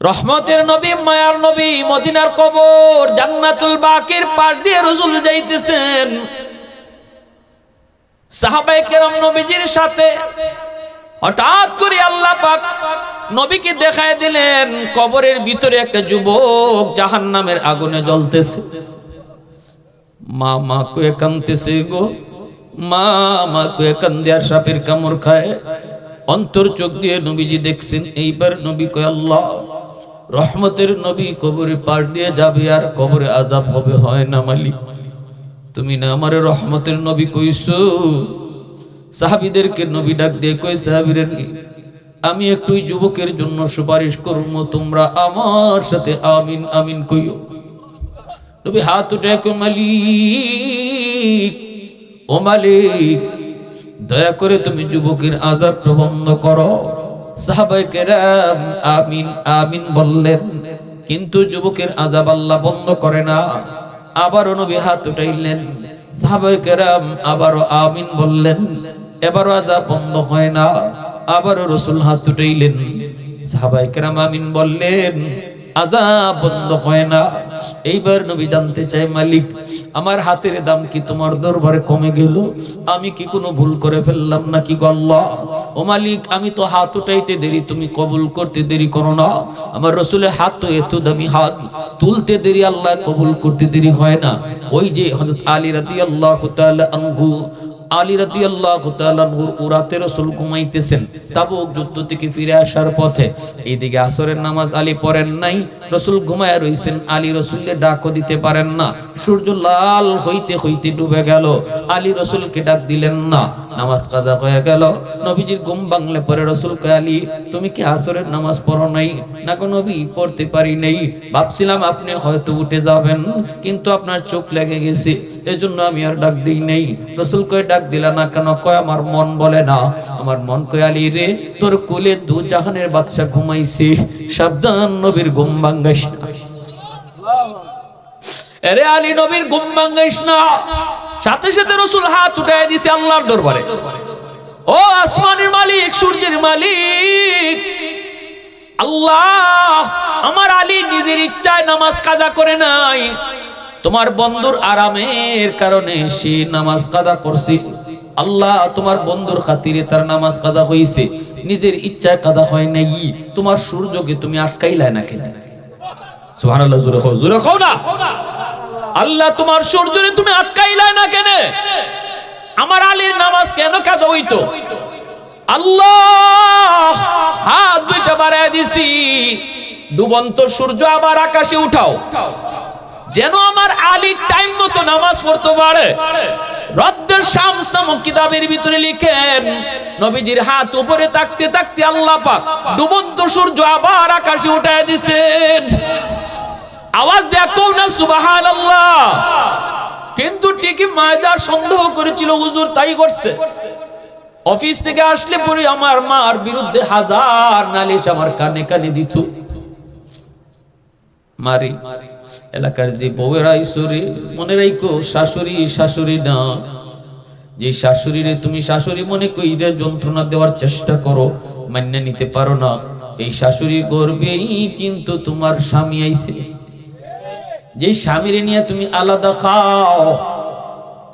রহমতের নবী, মায়ার নবী, মদিনার কবর জান্নাতুল বাকির পাশ দিয়ে রাসূল যাইতেছেন। সাহাবায়ে কেরাম নবীজির সাথে হঠাৎ করে আল্লাহ পাক নবীকে দেখায় দিলেন কবরের ভিতরে একটা যুবক জাহান্নামের আগুনে জ্বলতেছে। মা মা কয়ে কাঁদতেছে গো, মা মা কয়ে কান্দে আর সাপের কামড় খায়। অন্তর চোখ দিয়ে নবীজি দেখছেন। এইবার নবী কয়, আল্লাহ, রহমতের নবী কবরে পার দিয়ে যাবে আর কবরে আযাব হবে, হয় না মালিক? তুমি না আমারে রহমতের নবী কইছো। সাহাবীদেরকে নবী ডাক দিয়ে কই, সাহাবীরা, আমি একটু যুবকের জন্য সুপারিশ করব, তোমরা আমার সাথে আমিন আমিন কইও। নবী হাত উঠে কই, মালিক, ও মালিক, দয়া করে তুমি যুবকের আযাবটা বন্ধ করো। সাহাবায়ে কেরাম আমিন আমিন বললেন, কিন্তু যুবকের আযাব আল্লাহ বন্ধ করে না। আবারও নবী হাত উঠাইলেন, সাহাবায়ে কেরাম আবারও আমিন বললেন, এবারও আযাব বন্ধ হয় না। আবারও রাসূল হাত উঠাইলেন, সাহাবায়ে কেরাম আমিন বললেন, আযাব বন্ধ হয় না। এইবার নবী জানতে চায়, মালিক, আমার হাতের দাম কি তোমার দরবারে কমে গেল? আমি কি কোনো ভুল করে ফেললাম নাকি গো আল্লাহ? ও মালিক, আমি তো হাত উঠাইতে দেরি, তুমি কবুল করতে দেরি করো না। আমার রাসূলের হাত তো এত দামি হাত, তুলতে দেরি, আল্লাহ কবুল করতে দেরি হয় না। ওই যে হযরত আলী রাদিয়াল্লাহু তাআলা আনহু, আলী রাদিয়াল্লাহু তাআলা উরাতে রাসূল ঘুমাইতেছেন তাবুক যুদ্ধ থেকে ফিরে আসার পথে। এইদিকে আসরের নামাজ আলী পড়েন নাই, রাসূল ঘুমায়া রইছেন। আলী রাসূলকে ডাকও দিতে পারেন না। সূর্য লাল হইতে হইতে ডুবে গেল, আলী রাসূলকে ডাক দিলেন না। নামাজ কাজা হয়ে গেল। নবীজির ঘুম ভাঙলে পরে রাসূল কয়, আলী, তুমি কি আসরের নামাজ পড়ো নাই? না গো নবী, পড়তে পারি নাই। ভাবছিলাম আপনি হয়তো উঠে যাবেন, কিন্তু আপনার চোখ লেগে গেছে, এজন্য আমি আর ডাক দিই নাই। রাসূল কয়, ডাক দিলা না কেন? কয়, আমার মন বলে না। আমার মন কয়, আলী রে, তোর কোলে দু জাহানের বাদশা ঘুমাইছে, সাবধান, নবীর ঘুম ভাঙাইস না। আরে আলী, নবীর ঘুম ভাঙাইস না। সাথে সাথে রাসূল হাত উঠায় দিছে আল্লাহর দরবারে, ও আসমানের মালিক, সূর্যের মালিক আল্লাহ, আমার আলী নিজের ইচ্ছায় নামাজ কাজা করে নাই, তোমার বন্ধুর আরামের কারণে সে নামাজ কাজা করছে। আল্লাহ, তোমার বন্ধুর খাতিরে তার নামাজ কাজা হইছে, নিজের ইচ্ছায় কাজা হয় নাই। তোমার সূর্যকে তুমি আটকাইলা না কেন? সুবহানাল্লাহ, জোরে কও, জোরে কও না। আল্লাহ, তোমার সূর্যরে তুমি আটকাইলা না কেন? আমার আলীর নামাজ কেন কাজা হইতো? আল্লাহ, হাত দুইটা বাড়ায় দিছি, ডুবন্ত সূর্য আবার আকাশে উঠাও, যেন আমার আলী টাইম মতো নামাজ পড়তে পারে। রদ্দের শামস নামক কিতাবের ভিতরে লিখেন, নবীজির হাত উপরে তাকতে তাকতে আল্লাহ পাক ডুবন্ত সূর্য আবার আকাশে উঠায় দিয়েছেন। আওয়াজ দেখো না সুবহানাল্লাহ। কিন্তু ঠিকই মাজার সন্দেহ করেছিল, হুজুর তাই করছে। অফিস থেকে আসলে পরে আমার মার বিরুদ্ধে হাজার নালিশ আমার কানে কানে দিত। মারি এলাকার যে বউয়েরা ঈশ্বরে, মনে রাখো, শাশুড়ি শাশুড়ি না। যে শাশুড়িরে তুমি শাশুড়ি মনে কইরে যন্ত্রণা দেওয়ার চেষ্টা করো, মান্য নিতে পারো না, এই শাশুড়ির গর্বেই কিন্তু তোমার স্বামী আইছে। যে স্বামীরে নিয়ে তুমি আলাদা খাও,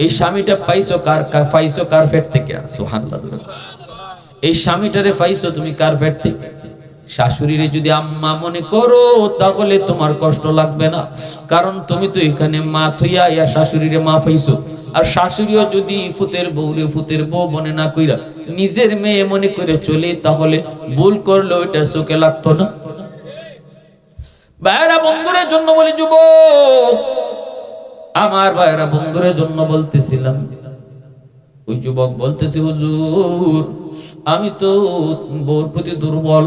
এই স্বামীটা পাইছো কার পেট থেকে? সুবহানাল্লাহ। এই স্বামীটারে পাইছো তুমি কার পেট থেকে? শাশুড়িরে যদি আম্মা মনে করো তাহলে তোমার কষ্ট লাগবে না, কারণ তুমি তো এখানে মা থইয়া ইয়া শাশুড়িরে মা পাইছো। আর শাশুড়িও যদি ফুতের বউরে ফুতের বউ মনে না কইরা নিজের মেয়ে মনে করে চলে, তাহলে ভুল করলে ওইটা চোখে লাগতো না। ভাইরা বন্ধুরের জন্য বলি, যুবক আমার ভাইরা বন্ধুরের জন্য বলতেছিলাম। ওই যুবক বলতেছি, হুজুর, আমি তো বউর প্রতি দুর্বল,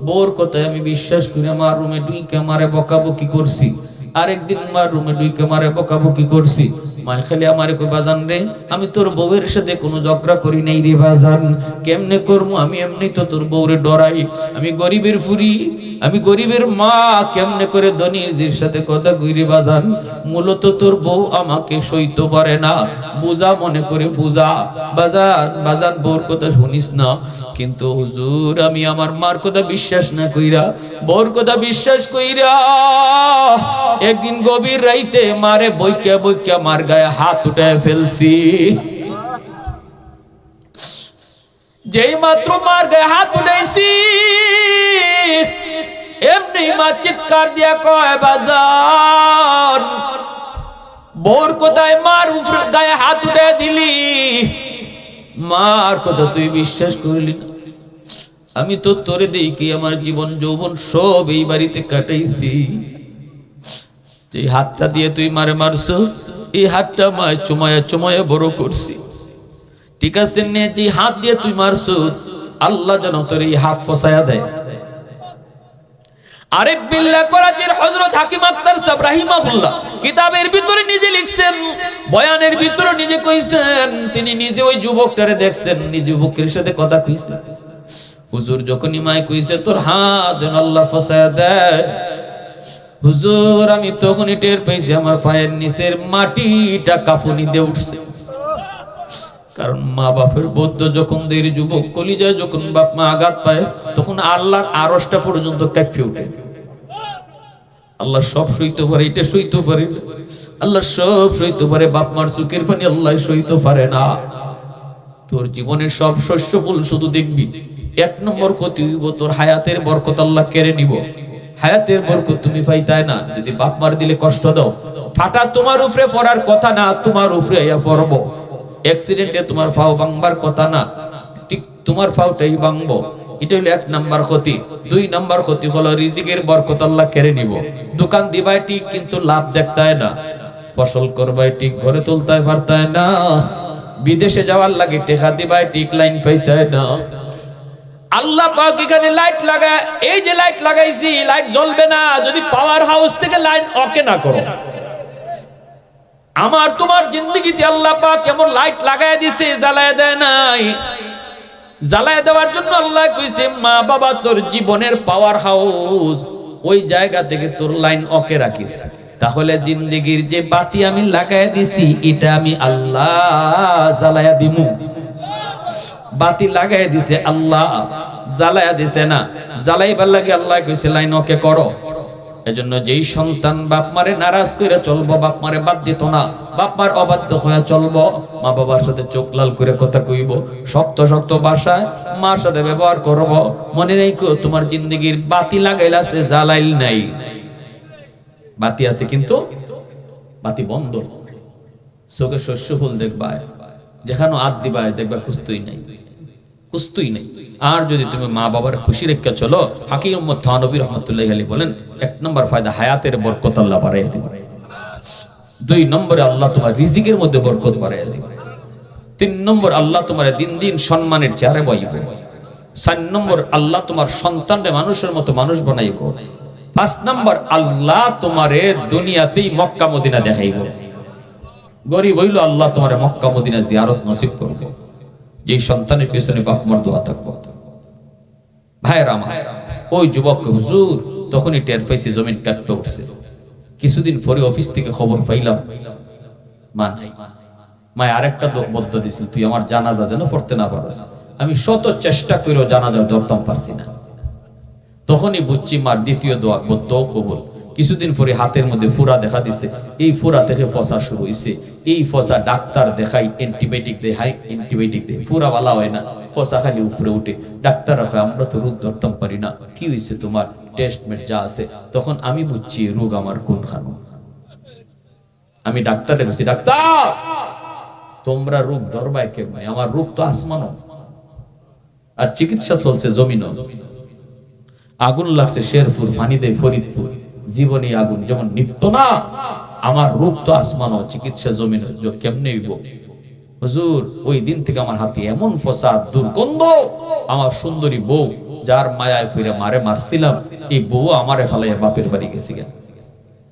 বউর কথায় আমি বিশ্বাস করি। আমার রুমে ঢুইকে আমারে বকাবকি করছি, আরেকদিন আমার রুমে ঢুইকে আমারে বকাবকি করছি। মা খালি আমারে কই, বাজান রে, আমি তোর বউয়ের সাথে কোনো ঝগড়া করি নাই রে বাজান, কেমনে করবো? আমি এমনি তো তোর বউরে ডরাই, আমি গরিবের ফুরি, আমি গরিবের মা কেমনে করে ধনীর সাথে কথা কইরি বাদান, মূলত তোর বউ আমাকে সইতে পারে না, বুঝা মনে করে বুঝা বাজান, বাজান বউর কথা শুনিস না। কিন্তু হুজুর আমি আমার মার কথা বিশ্বাস না কইরা, বউর কথা বিশ্বাস কইরা একদিন গভীর রাইতে মারে বইকা বইকা মার গায়ে হাত উঠায় ফেলছি। যেই মাত্র মার গায়ে হাত উঠাইছি, এমনি মা চিৎকার দিয়া কয় বাজান, বউর কোথায় মার উপর গায়ে হাত উঠায় দিলি, মার কথা তুই বিশ্বাস করলি না। আমি তো তোরে দেই কি আমার জীবন যৌবন সব এই বাড়িতে কাটাইছি, এই হাতটা দিয়ে তুই মারে মারছো, এই হাতটা মায় চুমায়া চুমায়া বড় করছি। ঠিক আছে নে, যে হাত দিয়ে তুই মারছো আল্লাহ যেন তোর এই হাত ফসায়া দেয়। আরেফ বিল্লাহ করাচির হযরত হাকিম আক্তার সাহেব রাহিমাহুল্লাহ কিতাবের ভিতরে নিজে লিখছেন, বয়ানের ভিতরে নিজে কইছেন, তিনি নিজে ওই যুবকটারে দেখছেন, নিজে যুবকের সাথে কথা কইছেন। হুজুর যখন ইমায় কইছে তোর হাত যেন আল্লাহ ফসায়া দেয়, হুজুর আমি তখনই টের পেয়েছি আমার পায়ের নিচের মাটিটা কাঁপুনি দিয়ে উঠছে। কারণ মা বাপের বদ্ধ যখন দেরি যুবক কলিজায় যখন বাপ মা আঘাত পায়, তখন আল্লাহর আরশটা পর্যন্ত কাঁপে ওঠে। আল্লাহ সব সইতে পারে, এটা সইতে পারে, আল্লাহ সব সইতে পারে, বাপ মার চোখের পানি আল্লাহ সইতে পারে না। তোর জীবনের সব শস্য ফুল শুধু দেখবি, এক নম্বর ক্ষতি হইব তোর হায়াতের বরকত আল্লাহ কেড়ে নিব। হায়াতের বরকত তুমি পাইতাই না যদি বাপ মার দিলে কষ্ট দাও। ঠাটা তোমার উপরে পড়ার কথা না, তোমার উপরে আইয়া পড়বো। অ্যাক্সিডেন্টে তোমার ফাও ভাঙবার কথা না, ঠিক তোমার ফাওটাই ভাঙবো। এটা হলো এক নাম্বার ক্ষতি। দুই নাম্বার ক্ষতি হলো রিজিকের বরকত আল্লাহ কেড়ে নিব। দোকান দিবাই ঠিক কিন্তু লাভ দেখতায় না, ফসল করবাই ঠিক ঘরে তুলতায় পারতায় না, বিদেশে যাওয়ার লাগে টেকা দিবাই ঠিক লাইন পাইতায় না। আল্লাহ পাক এখানে লাইট লাগায়, এই যে লাইট লাগাইছি লাইট জ্বলবে না যদি পাওয়ার হাউস থেকে লাইন ওকে না করো। আমার তোমার জিন্দেগিতে আল্লাহ পাক কেমন লাইট লাগায় দিছে, জ্বালায় দেয় নাই। জ্বালায় দেওয়ার জন্য আল্লাহ কইছে মা বাবা তোর জীবনের পাওয়ার হাউস, ওই জায়গা থেকে তোর লাইন ওকে রাখিস। তাহলে জিন্দেগির যে বাতি আমি লাগায় দিছি এটা আমি আল্লাহ জ্বালায়া দিমু। বাতি লাগায় দিছে আল্লাহ, জ্বালায়া দিছে না। জ্বালাইবার লাগে আল্লাহ কইছে লাইন ওকে করো। এজন্য যেই সন্তান বাপ মারে নারাজ করে চলবো, বাপ মারে বাদ দিত না, বাপ মার অবাধ্য হয়ে চলবো, মা বাবার সাথে চোখ লাল করে কথা কইব, শক্ত শক্ত ভাষায় মার সাথে ব্যবহার করব। মনে নেই তোমার জিন্দেগির বাতি লাগাইল আছে, জ্বালাইল নাই। বাতি আছে কিন্তু বাতি বন্ধ। চোখে শস্য ফুল দেখবা, যেখানে হাত দিবা দেখবা কুস্তুই নাই, কুস্তুই নাই। আর যদি তুমি মা বাবার খুশি রেখে চলো, হাকিম উম্মত থানবী রাহমাতুল্লাহি আলাইহি বলেন, এক নম্বর ফায়দা হায়াতের বরকত আল্লাহ বাড়াইয়া দিবে। দুই নম্বরে আল্লাহ তোমার রিজিকের মধ্যে বরকত বাড়াইয়া দিবে। তিন নম্বর আল্লাহ তোমার দিন দিন সম্মানের চেহারা বইবে। চার নম্বর আল্লাহ তোমার সন্তানরে মানুষের মতো মানুষ বানাইব। পাঁচ নম্বর আল্লাহ তোমারে দুনিয়াতেই মক্কা মদিনা দেখাইব। গরিব হইল আল্লাহ তোমারে মক্কা মদিনা জিয়ারত নসিব করবে। যে সন্তানের পেছনে বাপ মার দোয়া থাকবো। ভাইরা আমার, ওই যুবক হুজুর তখনই টের পাইছি জমিন কাঁপতে উঠছে। কিছুদিন পরে অফিস থেকে খবর পাইলাম মা নাই। মা আরেকটা বদ্ধ দিছিল, তুই আমার জানাজা যেন পড়তে না পারস। আমি শত চেষ্টা করেও জানাজা ধরতাম পারছি না। তখনই বুঝছি মার দ্বিতীয় দোয়া বদ্ধ কবুল। কিছুদিন পরে হাতের মধ্যে ফুরা দেখা দিছে, এই ফুরা থেকে ফসা শুরু হয়েছে। এই ফসা ডাক্তার দেখাই, অ্যান্টিবায়োটিক দেখাই, অ্যান্টিবায়োটিক দেয়, ফুরা বালা হয় না, ফসা খালি উপরে উঠে। ডাক্তার রাখে আমরা তো রোগ ধরতাম পারি না, কি হয়েছে তোমার, টেস্টমেন্ট যা আছে। তখন আমি বুঝছি রোগ আমার কোনখানে। আমি ডাক্তারে বলছি, ডাক্তার তোমরা রোগ ধরবাই কেমন, আমার রোগ তো আসমানো, আর চিকিৎসা চলছে জমিনও। আগুন লাগছে শেরপুর, পানি দেয় ফরিদপুর, জীবনে আগুন যেমন নিত্য না, আমার রূপ তো আসমানো, চিকিৎসা জমিন কেমনে হইব। হুজুর ওই দিন থেকে আমার হাতে এমন ফসাদ দুর্গন্ধ, আমার সুন্দরী বউ যার মায়ায় ফিরে মারে মারছিলাম, এই বউ আমারে ফালাইয়া বাপের বাড়ি গেছি।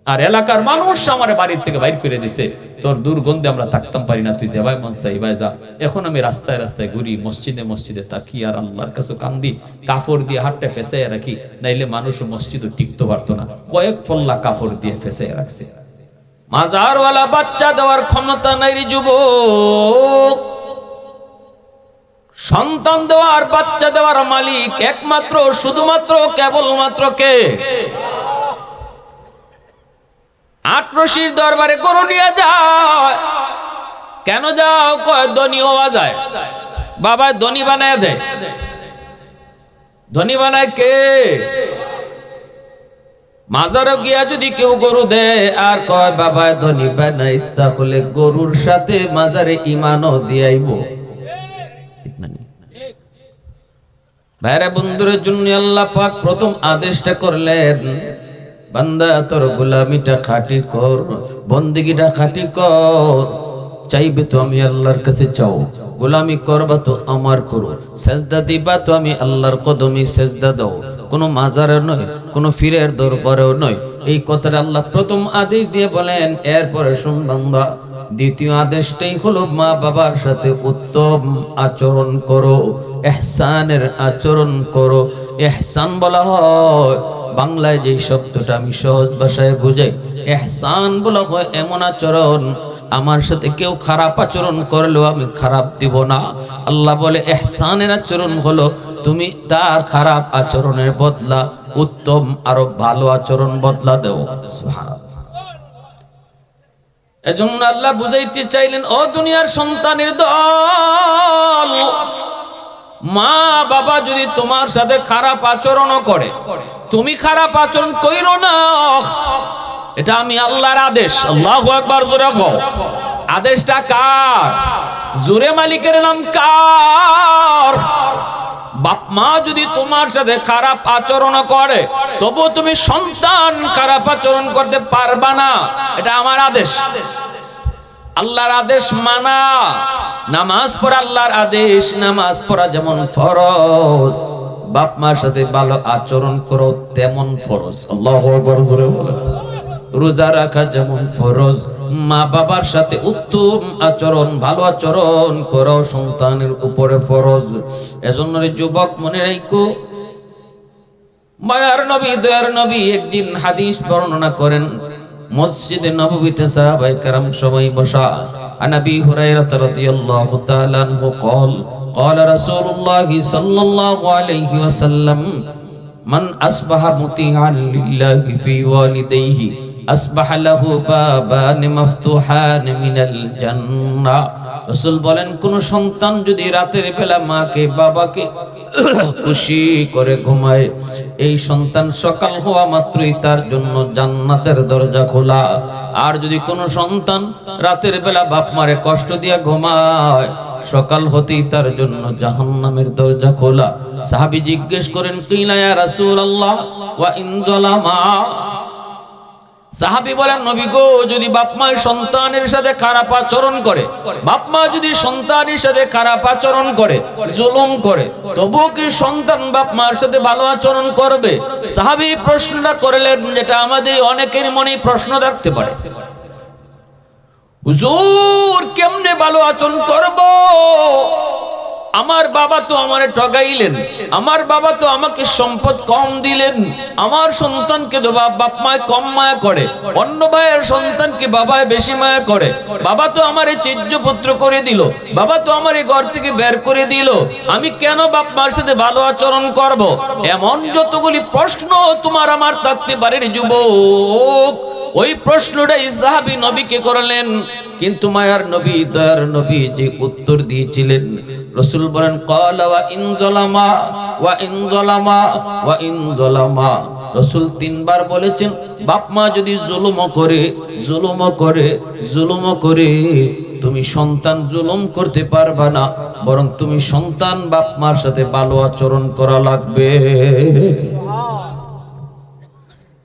আর এলাকার মানুষ আমার বাড়ির থেকে বাইর করে দিছে, তোর দুর্গন্ধে আমরা থাকতাম পারি না, তুই যে ভাই মন চাই ভাই যা। এখন আমি রাস্তায় রাস্তায় ঘুরি, মসজিদে মসজিদে তাকি, আর আল্লাহর কাছে কান্দি, কাপড় দিয়ে হাতটা ফেসাইয়া রাখি, নাইলে মানুষ মসজিদও টিকতে পারতো না, কয়েক পল্লা কাপড় দিয়ে ফেসাইয়া রাখছে। মাজারওয়ালা বাচ্চা দেওয়ার ক্ষমতা নাই রে যুবক। সন্তান দেওয়ার, বাচ্চা দেওয়ার মালিক একমাত্র, শুধুমাত্র, কেবলমাত্র কে? আটরশির দরবারে গরু নিয়ে যায়। কেন যাও? কয় ধনী হওয়া যায়। বাবা ধনী বানায় দেয়। ধনী বানায় কে? মাজারে গিয়া যদি কেউ গরু দেয় আর কয় বাবা ধনী বানাই, তাহলে গরুর সাথে মাজারে ইমানও দিয়াইব। ভাইরা বন্ধুরের জন্য আল্লাহ পাক প্রথম আদেশটা করলেন, বান্দা তোর গোলামিটা খাঁটি কর, বন্দেগীটা খাঁটি কর। চাইবে তো আমি আল্লাহর কাছে চাও, গোলামি করবা তো আমার করো, সেজদা দিবা তো আমি আল্লাহর কদমে সেজদা দাও, কোনো মাজারে নয়, কোনো ফিরের দরবারেও নয়। এই কথাটা আল্লাহ প্রথম আদেশ দিয়ে বলেন। এরপরে শুন বান্দা, দ্বিতীয় আদেশটাই হলো মা বাবার সাথে উত্তম আচরণ করো, ইহসানের আচরণ করো। ইহসান বলা হয় বাংলায় যে শব্দটা আমি সহজ ভাষায় বুঝাই, ইহসান বলা হয় এমন আচরণ, আমার সাথে কেউ খারাপ আচরণ করলেও আমি খারাপ দিব না। আল্লাহ বলে ইহসানের আচরণ হলো তুমি তার খারাপ আচরণের বদলা উত্তম আরো ভালো আচরণ বদলা দেও। সুবহানাল্লাহ। এজন্য আল্লাহ বুঝাইতে চাইলেন, ও দুনিয়ার সন্তানের দল, মা বাবা যদি তোমার সাথে খারাপ আচরণ করে, তুমি খারাপ আচরণ কইরো না। এটা আমি আল্লাহর আদেশ। আল্লাহু আকবার, জোরে কও। আদেশটা কার? জোরে মালিকের নাম কার? বাপ মা যদি তোমার সাথে খারাপ আচরণ করে, তবু তুমি সন্তান খারাপ আচরণ করতে পারবা না। এটা আমার আদেশ। আল্লাহর আদেশ মানা। নামাজ পড়া আল্লাহর আদেশ, নামাজ পড়া যেমন ফরজ, বাপ মার সাথে ভালো আচরণ করো তেমন ফরজ। আল্লাহু আকবার, জোরে বলো। রোজা রাখা যেমন ফরজ, মা বাবার সাথে উত্তম আচরণ, ভালো আচরণ করো সন্তানের উপরে ফরজ। এজন্য যুবক মনে রাখো, মায়ার নবী, দয়ার নবী একদিন হাদিস বর্ণনা করেন, মসজিদে নববীতে সাহাবায়ে কেরাম সবাই বসা। আনাবি হুরায়রা রাদিয়াল্লাহু তাআলা আনহু قال قال رسول الله صلى الله عليه وسلم من أصبح مطيعا لله في والديه أصبح له بابان مفتوحان من الجنة। রাসূল বলেন, কোন সন্তান যদি রাতের বেলা মাকে বাবাকে খুশি করে ঘুমায়, এই সন্তান সকাল হওয়া মাত্রই তার জন্য জান্নাতের দরজা খোলা। আর যদি কোন সন্তান রাতের বেলা বাপ মারে কষ্ট দিয়া ঘুমায়, সকাল হতেই তার জন্য জাহান্নামের দরজা খোলা। সাহাবী জিজ্ঞেস করেন, কিলা ইয়া রাসূলুল্লাহ ওয়া ইন যালামা। সাহাবী বলেন, নবী গো, যদি বাপ মা সন্তানের সাথে খারাপ আচরণ করে, বাপ মা যদি সন্তানের সাথে খারাপ আচরণ করে, জুলুম করে, তবুও কি সন্তান বাপ মার সাথে ভালো আচরণ করবে? সাহাবী প্রশ্নটা করলেন, যেটা আমাদের অনেকের মনে প্রশ্ন থাকতে পারে, হুজুর কেমনে ভালো আচরণ করব? আমার বাবা তো আমারে ঠগাইলেন, আমার বাবা তো আমাকে সম্পদ কম দিলেন, আমার সন্তানকে তো বাপ মায় কম মায়া করে, অন্য ভাইয়ের সন্তানকে বাবায় বেশি মায়া করে, বাবা তো আমারে ত্যায্য পুত্র করে দিল, বাবা তো আমারে ঘর থেকে বের করে দিল, আমি কেন বাপ মার সাথে ভালো আচরণ করব? এমন যতগুলি প্রশ্ন তোমার আমার থাকতে পারে রে যুবক। ওই প্রশ্নটাই সাহাবী নবীকে করলেন, কিন্তু মায়ার নবী, দয়ার নবী যে উত্তর দিয়েছিলেন, রাসূল বলেন, ক্বালা ওয়া ইন যালামা ওয়া ইন যালামা ওয়া ইন যালামা। রাসূল তিনবার বলেছেন, বাপ মা যদি জুলুম করে, জুলুম করে, জুলুম করে, তুমি সন্তান জুলুম করতে পারবা না, বরং তুমি সন্তান বাপ মার সাথে ভালো আচরণ করা লাগবে।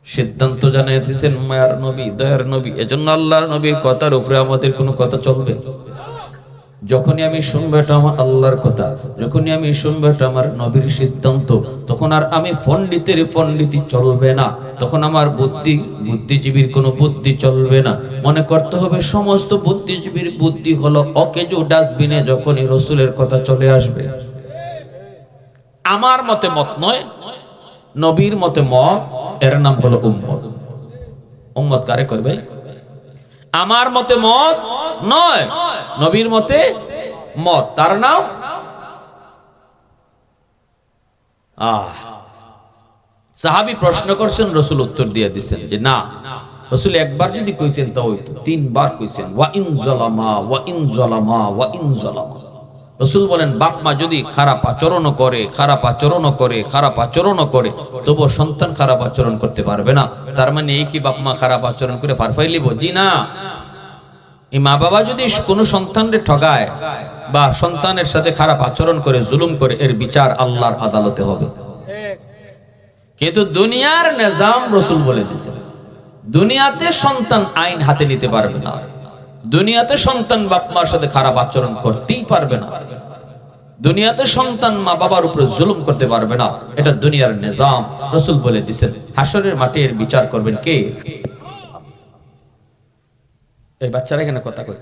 সিদ্ধান্ত জানাইতেছেন মায়ার নবী, দয়ার নবী। এজন্য আল্লাহর নবীর কথার উপরে আমাদের কোনো কথা চলবে? যখনই আমি শুনবো এটা আমার আল্লাহর কথা, যখনই আমি শুনবো এটা আমার নবীর সিদ্ধান্ত, তখন আর আমি পণ্ডিতি চলবে না, তখন আমার বুদ্ধিজীবীর কোনো বুদ্ধি চলবে না। মনে করতে হবে সমস্ত বুদ্ধিজীবীর বুদ্ধি হলো অকেজো ডাস্টবিনে যখনই রসুলের কথা চলে আসবে। আমার মতে মত নয়, নবীর মতে মত, এর নাম হলো উম্মত। উম্মত কারে কয় ভাই? আমার মতে মত নয়, নবীর মতে মত, তার নাম সাহাবী প্রশ্ন করছেন, রসুল উত্তর দিয়ে দিচ্ছেন যে না, রসুল একবার যদি কইতেন তা হইতো, তিনবার কইছেন ওয়া ইন যালামা ওয়া ইন যালামা ওয়া ইন যালামা। রসুল বলেন বাপ মা যদি খারাপ আচরণ করে তবুও সন্তান খারাপ আচরণ করতে পারবে না। তার মানে এই কি বাপ মা খারাপ আচরণ করে ফার ফাইলিব? জি না। এই মা বাবা যদি কোনো সন্তানকে ঠগায় বা সন্তানের সাথে খারাপ আচরণ করে, জুলুম করে, এর বিচার আল্লাহর আদালতে হবে। কিন্তু দুনিয়ার নিজাম রসুল বলে দিয়েছেন, দুনিয়াতে সন্তান আইন হাতে নিতে পারবে না, দুনিয়াতে সন্তান বাপ মার সাথে খারাপ আচরণ করতেই পারবে না, দুনিয়াতে সন্তান মা বাবার উপরে জুলুম করতে পারবে না। এটা দুনিয়ার নিজাম, রসুল বলে দিয়েছেন। হাসরের মাঠে এর বিচার করবেন কে? এই বাচ্চারা এখানে কথা কই।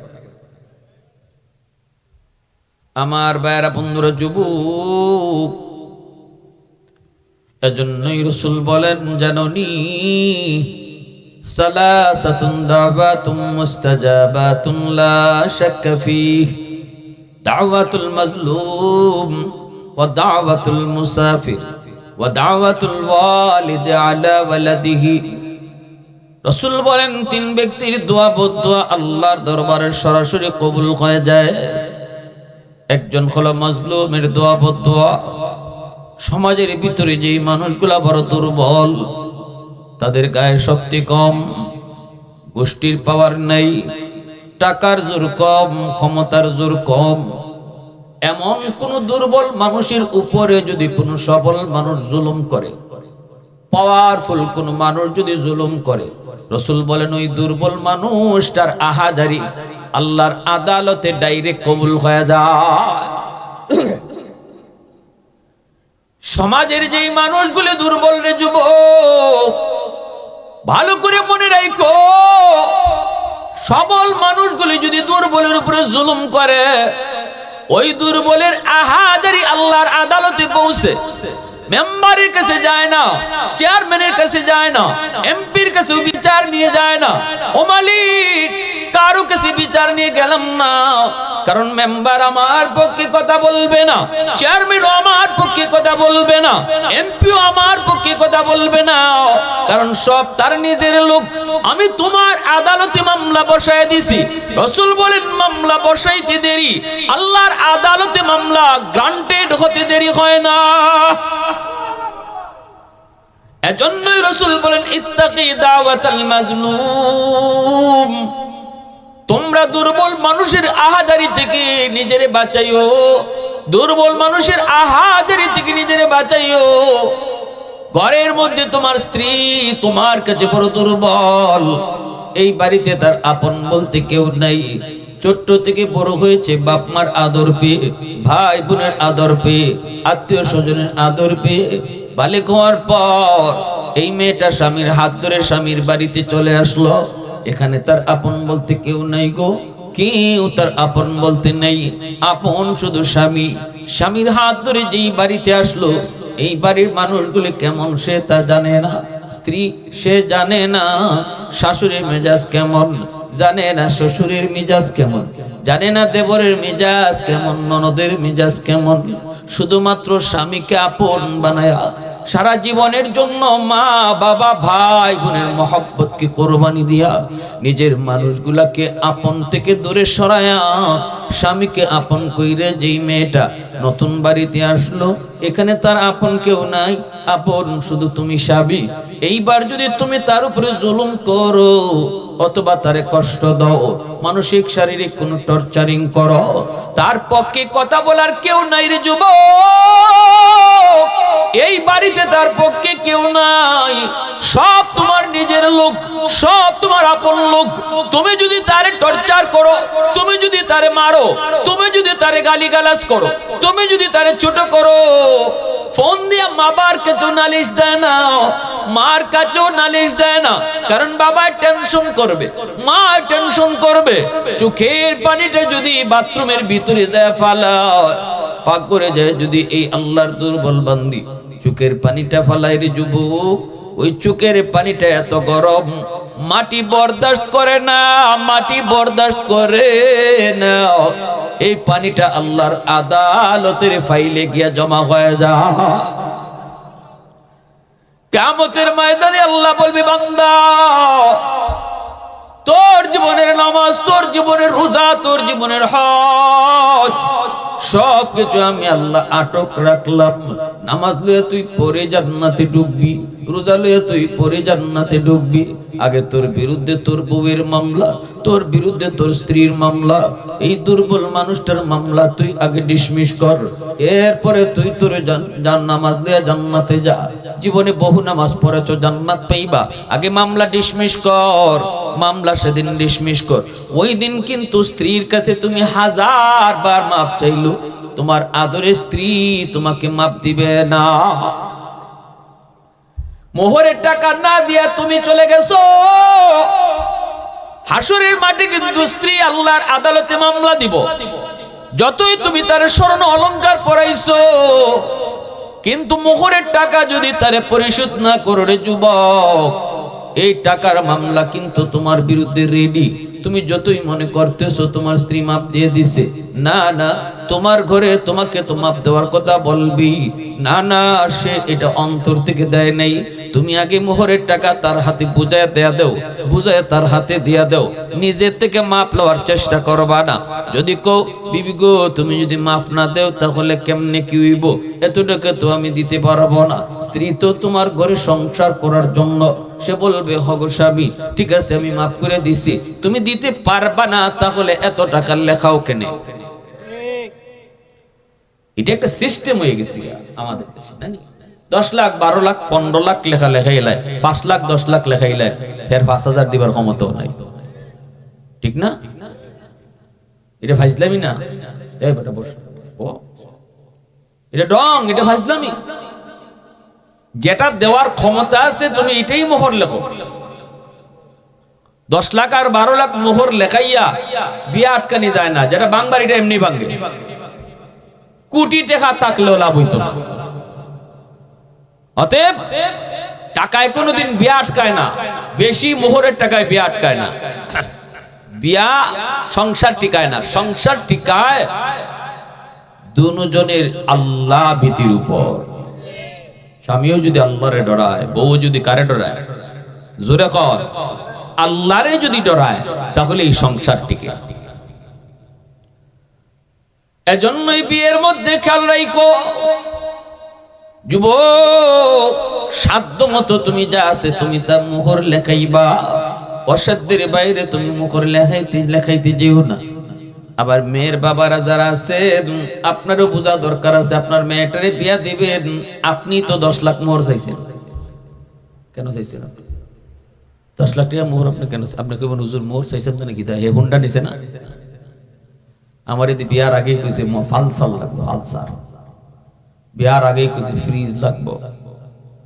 আমার ভাইয়েরা, বন্ধুরা, যুবক, এজন্যই রসুল বলেন জাননি সালাসাতুন দাওয়াতুম মুস্তাজাবাতুন লা শাক্কা ফীহ, দাওয়াতুল মাজলুম ওয়া দাওয়াতুল মুসাফির ওয়া দাওয়াতুল ওয়ালিদ আলা ওয়ালাদিহি। রসুল বলেন তিন ব্যক্তির দোয়া বদদোয়া আল্লাহর দরবারে সরাসরি কবুল হয়ে যায়। একজন হলো মাজলুমের দোয়া বদদোয়া। সমাজের ভিতরে যেই মানুষগুলা বড় দুর্বল, তাদের গায়ে শক্তি কম, গোষ্ঠীর পাওয়ার নেই, টাকার জোর কম, ক্ষমতার জোর কম, এমন কোন দুর্বল মানুষের উপরে যদি কোনো সবল মানুষ জুলুম করে, পাওয়ারফুল কোন মানুষ যদি জুলুম করে, রসুল বলেন ওই দুর্বল মানুষটার আহাজারি আল্লাহর আদালতে ডাইরেক্ট কবুল হয়ে যায়। সমাজের যেই মানুষগুলো দুর্বল, রে যুবক, ভালো করে মনে রাখো, সবল মানুষগুলি যদি দুর্বলের উপরে জুলুম করে, ওই দুর্বলের আহাজারি আল্লাহর আদালতে পৌঁছে। মেম্বারের কাছে যায় না, চেয়ারম্যানের কাছে যায় না, এমপির কাছে বিচার নিয়ে যায় না। ও মালিক, কারো কাছে বিচার নিয়ে গেলাম না, কারণ মেম্বার আমার পক্ষে কথা বলবে না, চেয়ারম্যানও আমার পক্ষে কথা বলবে না, এমপিও আমার পক্ষে কথা বলবে না, কারণ সব তার নিজের লোক। আমি তোমার আদালতে মামলা বসায় দিছি। রসুল বলেন মামলা বসাইতে দেরি, আল্লাহর আদালতে মামলা গ্রান্টেড হতে দেরি হয় না। এজন্যই রসুল বলেন ইত্তাকি দাওয়াতাল মাজলুম, তোমরা দুর্বল মানুষের আহাজারি থেকে নিজেরে বাঁচাইও, দুর্বল মানুষের আহাজারি থেকে নিজেরে বাঁচাইও। ঘরের মধ্যে তোমার স্ত্রী তোমার কাছে বড় দুর্বল, এই বাড়িতে তার আপন বলতে কেউ নাই, ছোট্ট থেকে বড় হয়েছে বাপ মার আদর পেয়ে, ভাই বোনের আদর পেয়ে, আত্মীয় স্বজনের আদর পেয়ে, বালিক হওয়ার পর এই মেয়েটা স্বামীর হাত ধরে স্বামীর বাড়িতে চলে আসলো। এখানে তার আপন বলতে কেউ নাই গো, কেউ তার আপন বলতে নেই, আপন শুধু স্বামী। স্বামীর হাত ধরে যেই বাড়িতে আসলো, এই বাড়ির মানুষগুলি কেমন সে তা জানে না, স্ত্রী সে জানে না, শাশুড়ির মেজাজ কেমন জানে না, শ্বশুরের মেজাজ কেমন জানে না, দেবরের মেজাজ কেমন, ননদের মেজাজ কেমন। শুধুমাত্র স্বামীকে আপন বানায়া সারা জীবনের জন্য মা বাবা ভাই বোনের মহব্বতকে কোরবানি দিয়া নিজের মানুষগুলাকে আপন থেকে দূরে সরায়া স্বামীকে আপন কইরে যেই মেয়েটা নতুন বাড়িতে আসলো, এখানে তার আপন কেউ নাই, আপন শুধু তুমি স্বামী। এইবার যদি তুমি তার উপরে জুলুম করো অথবা তারে কষ্ট দাও, মানসিক শারীরিক কোনো টর্চারিং করো, তার পক্ষে কথা বলার কেউ নাই রে যুবক। এই বাড়িতে তার পক্ষে কেউ নাই, সব তোমার নিজের লোক, সব তোমার তোমার আপন লোক, তুমি যদি তারে টর্চার করো, তুমি যদি তারে মারো, তুমি যদি তারে গালিগালাজ করো, তুমি যদি তারে ছোট করো, ফোন দিয়া বাবার কাছেও নালিশ দেয় না, মার কাছেও নালিশ দেয় না, কারণ বাবা টেনশন করবে, মা টেনশন করবে। চোখের পানিটা যদি বাথরুমের ভিতরে যায় ফালায়, পাক করে যায় যদি এই আল্লাহর দুর্বল বান্দি চোখের পানিটা ফালায় রে যুবক, ওই চোখের পানিটা এত গরম, মাটি বরদাস্ত করে না, মাটি বরদাস্ত করে না। এই পানিটা আল্লাহর আদালতের ফাইলে গিয়া জমা হয়ে যায়। কিয়ামতের ময়দানে আল্লাহ বলবে, বান্দা তোর জীবনের নামাজ, তোর জীবনের রোজা, তোর জীবনের হজ সবকিছু আমি আল্লাহ আটক রাখলাম। নামাজ লইয়া তুই পরে জান্নাতে ঢুকবি, রোজা লইয়া তুই পরে জান্নাতে ঢুকবি। আগে তোর বিরুদ্ধে তোর বউয়ের মামলা, তোর বিরুদ্ধে তোর স্ত্রীর মামলা, এই দুর্বল মানুষটার মামলা তুই আগে ডিসমিস কর, এরপরে তুই তোর নামাজ লইয়া জান্নাতে যা। জীবনে বহু নামাজ পড়েছ, জান্নাত পাইবা, আগে মামলা ডিসমিস কর, মামলা সেদিন ডিসমিস কর। ওই দিন কিন্তু স্ত্রীর কাছে তুমি 1000 বার মাপ চাইলো, তোমার আদরের স্ত্রী তোমাকে মাপ দিবে না। মোহরের টাকা না দিয়া তুমি চলে গেছো, হাসরের মাঠে কিন্তু স্ত্রী আল্লাহর আদালতে মামলা দিব। যতই তুমি তার স্বর্ণ অলংকার পরাইছো, কিন্তু মোহরের টাকা যদি তারে পরিশোধ না করো রে যুবক, এই টাকার মামলা কিন্তু তোমার বিরুদ্ধে রেডি। তুমি যতই মনে করতেছো তোমার স্ত্রী মাপ দিয়ে দিছে, না না, তোমার ঘরে তোমাকে তো মাপ দেওয়ার কথা বলবি, না না, সে এটা অন্তর থেকে দেয় নাই। তুমি আগে মোহরের টাকা তার হাতে বুঝায় দেয়া দেও, বুঝায় তার হাতে দিয়া দেও, নিজের থেকে মাপ লওয়ার চেষ্টা করবা না। যদি কও বিবি গো তুমি যদি মাপ না দেও তাহলে কেমনে কি হইব, এত টাকা তো আমি দিতে পারবো না। স্ত্রী তো তোমার ঘরে সংসার করার জন্য, সে বলবে হগো স্বামী ঠিক আছে আমি মাফ করে দিছি, তুমি দিতে পারবা না তাহলে এত টাকার লেখাও কেনে। এটা একটা সিস্টেম হয়ে গেছে আমাদের দেশে, জানি 10 লাখ 12 লাখ 15 লাখ লেখা লেখাইলাই, 5 লাখ 10 লাখ লেখাইলাই, ফের 5000 দিবার ক্ষমতাও নাই, ঠিক না? এটা ফাইজলামি না? এই বেটা বস, ও এটা ডং, এটা ফাইজলামি। যেটা দেওয়ার ক্ষমতা আছে তুমি এটাই মোহর লেখো। 10 লাখ আর 12 লাখ মোহর লেখাইয়া বিয়া আটকানি যায় না, যেটা বাংবার এটা এমনি ভাঙ্গে। কোটি টাকা থাকলেও লাভ হইতো না। অতএব টাকায় কোনোদিন বিয়া আটকায় না, বেশি মোহরের টাকায় বিয়া আটকায় না। বিয়া সংসার টিকায় না, সংসার টিকায় দুজনের আল্লাহ ভীতির উপর। স্বামীও যদি আল্লাহরে ডরায়, বউ যদি কারে ডরায়, জোরে কর, আল্লাহরে যদি ডরায়, তাহলে এই সংসার টিকে। এজন্যই বিয়ের মধ্যে খেয়াল রাখো যুবক, সাধ্য মতো তুমি যা আছে তুমি তার মোহর লেখাইবা, অসাধ্যের বাইরে তুমি মোহর লেখাইতে যেও না। আবার মেয়ের বাবারা যারা আছেন, আপনারও বোঝা দরকার আছে, আপনার মেয়েটারে বিয়া দিবেন, আপনি তো 10 লাখ মোহর চাইছেন, কেন চাইছেন? 10 লাখ টাকা মোহর আপনি কেন? আপনি কেমন হুজুর মোহর চাইছেন তো নাকি? হে হুন্ডা নিছে না? আমার এদি বিয়ার আগেই কইছে ফালসার লাগবো, ফালসার। বিয়ার আগেই কইছে ফ্রিজ লাগবো।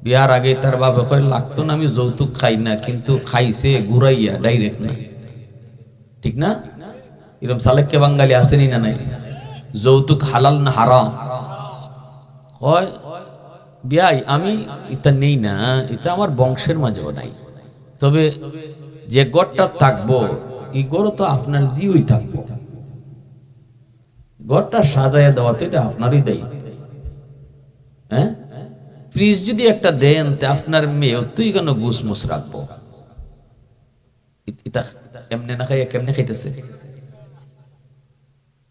বিয়ার আগে তার বাবা কয় লাগতো না, আমি যৌতুক খাই না, কিন্তু খাইছে ঘুরাইয়া ডাইরেক্ট না, ঠিক না? এরকম সালেককে বাঙালি আসেনি না নাই? যৌতুক হালাল না হারাম? হয় বিয়াই আমি এটা নেই না, এটা আমার বংশের মাঝেও নাই, তবে যে গড়টা থাকবো এই গড় তো আপনার জিওই থাকবো, ঘরটা সাজায় দেওয়া তো এটা আপনারই দায়িত্ব। হ্যাঁ, ফ্রিজ যদি একটা দেন তে আপনার মেয়ে তুই কেন গুসমুস রাখবো? এটা কেমনে না খাইয়া কেমনে খাইতেছে?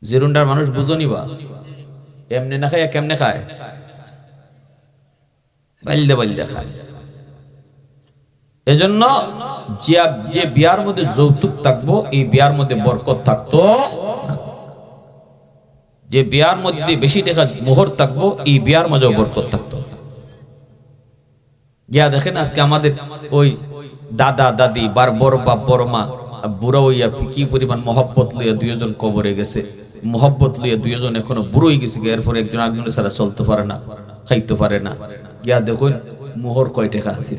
জেরুন্ডার মানুষ বুঝনি বা এমনি না খাইয়া কেমনে খায়? বাইলদে বাইলদে খায়। এজন্য যে বিয়ার মধ্যে যৌতুক থাকবো এই বিয়ার মধ্যে বরকত থাকতো, যে বিয়ার মধ্যে বেশি টাকা মোহর থাকবো এই বিয়ার মধ্যে বরকত থাকতো। গিয়া দেখেন আজকে আমাদের ওই দাদা দাদি বার বড় বাপ বড় মা বুড়া হইয়া কি পরিমাণ মহব্বত লইয়া দুইজন কবরে গেছে, মহব্বত লইয়া দুইজন এখনো বুড়োই গেছে, এরপরে একজন আরেকজনের ছাড়া চলতে পারে না, খাইতে পারে না। গিয়া দেখুন মোহর কয় টাকা আছে,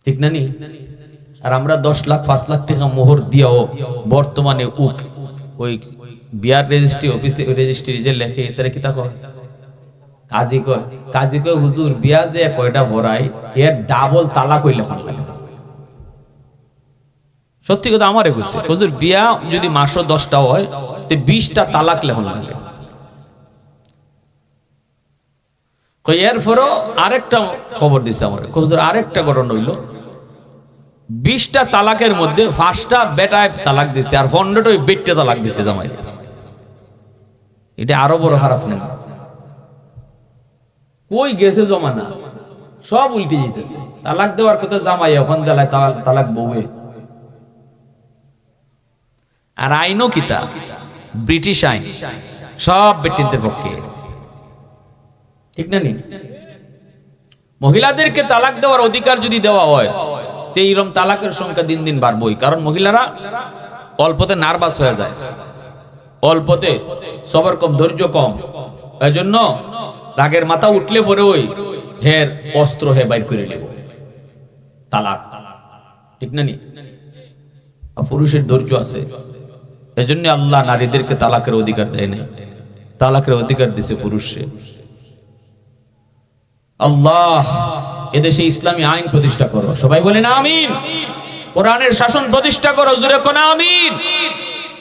ঠিক না নি? আর আমরা 10 লাখ 5 লাখ টাকা মোহর দিয়াও বর্তমানে ওই বিয়ার রেজিস্ট্রি অফিসে রেজিস্ট্রি যে লেখে তারা কি তা কয় কাজী কয় হুজুর বিয়া দিয়ে কয়টা ভরাই এর ডাবল তালাক হইলে ফোন লাগে। সত্যি কথা আমারে কইছে, হুজুর বিয়া যদি মাসও 10টা হয় তে 20টা তালাক লেখন লাগে। কই এরপরও আরেকটা খবর দিছে আমারে, হুজুর আরেকটা ঘটনা হইল 20টা তালাকের মধ্যে 5টা বেটায় তালাক দিছে আর 15টা ওই বেটটা তালাক দিছে জামাই। এটা আরো বড় খারাপ না? কই গেছে জমানা, সব উল্টে যেতেছে। তালাক দেওয়ার কথা জামাই, এখন দেলায় তালাক বউয়ে। আর আইনও কিতা ব্রিটিশ আইন, সব বেটিনদের পক্ষে, ঠিক না নি? মহিলাদেরকে তালাক দেওয়ার অধিকার যদি দেওয়া হয় তো এইরকম তালাকের সংখ্যা দিন দিন বাড়বই। কারণ মহিলারা অল্পতে নার্ভাস হয়ে যায়, অল্পতে সবার কম, ধৈর্য কম, এই জন্য রাগের মাথা উঠলে পরে ওই হের অস্ত্র হে বাইর করে নেব, তালাক, ঠিক না নি? পুরুষের ধৈর্য আছে, এই জন্য আল্লাহ নারীদেরকে তালাকের অধিকার দেয় নাই, তালাকের অধিকার দিছে পুরুষে। আল্লাহ এদেশে ইসলামী আইন প্রতিষ্ঠা করো, সবাই বলেন আমিন। কোরআনের শাসন প্রতিষ্ঠা করো, জোরে কোন আমিন।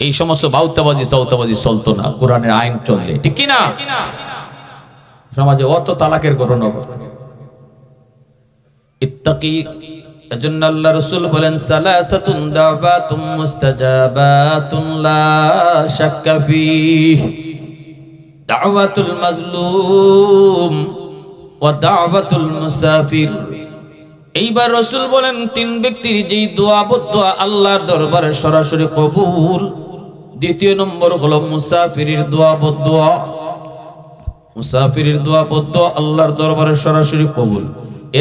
এই সমস্ত বাউতাবাজি সাউতাবাজি চলতো না, কোরআনের আইন চললে, ঠিক কি না? সমাজে অত তালাকের ঘটনা ইত্তাকি। এজন্য আল্লাহ রাসূল বলেন সালাসাতুন দাওয়াতুম মুস্তাজাবাতুন লা শাক্কা ফীহি দাওয়াতুল মাজলুম ওয়া দাওয়াতুল মুসাফির। এইবার রাসূল বলেন 3 ব্যক্তির যেই দোয়া বদদোয়া আল্লাহর দরবারে সরাসরি কবুল। দ্বিতীয় নম্বর হলো মুসাফিরের দোয়া বদদোয়া, মুসাফিরের দোয়া বদদোয়া আল্লাহর দরবারে সরাসরি কবুল।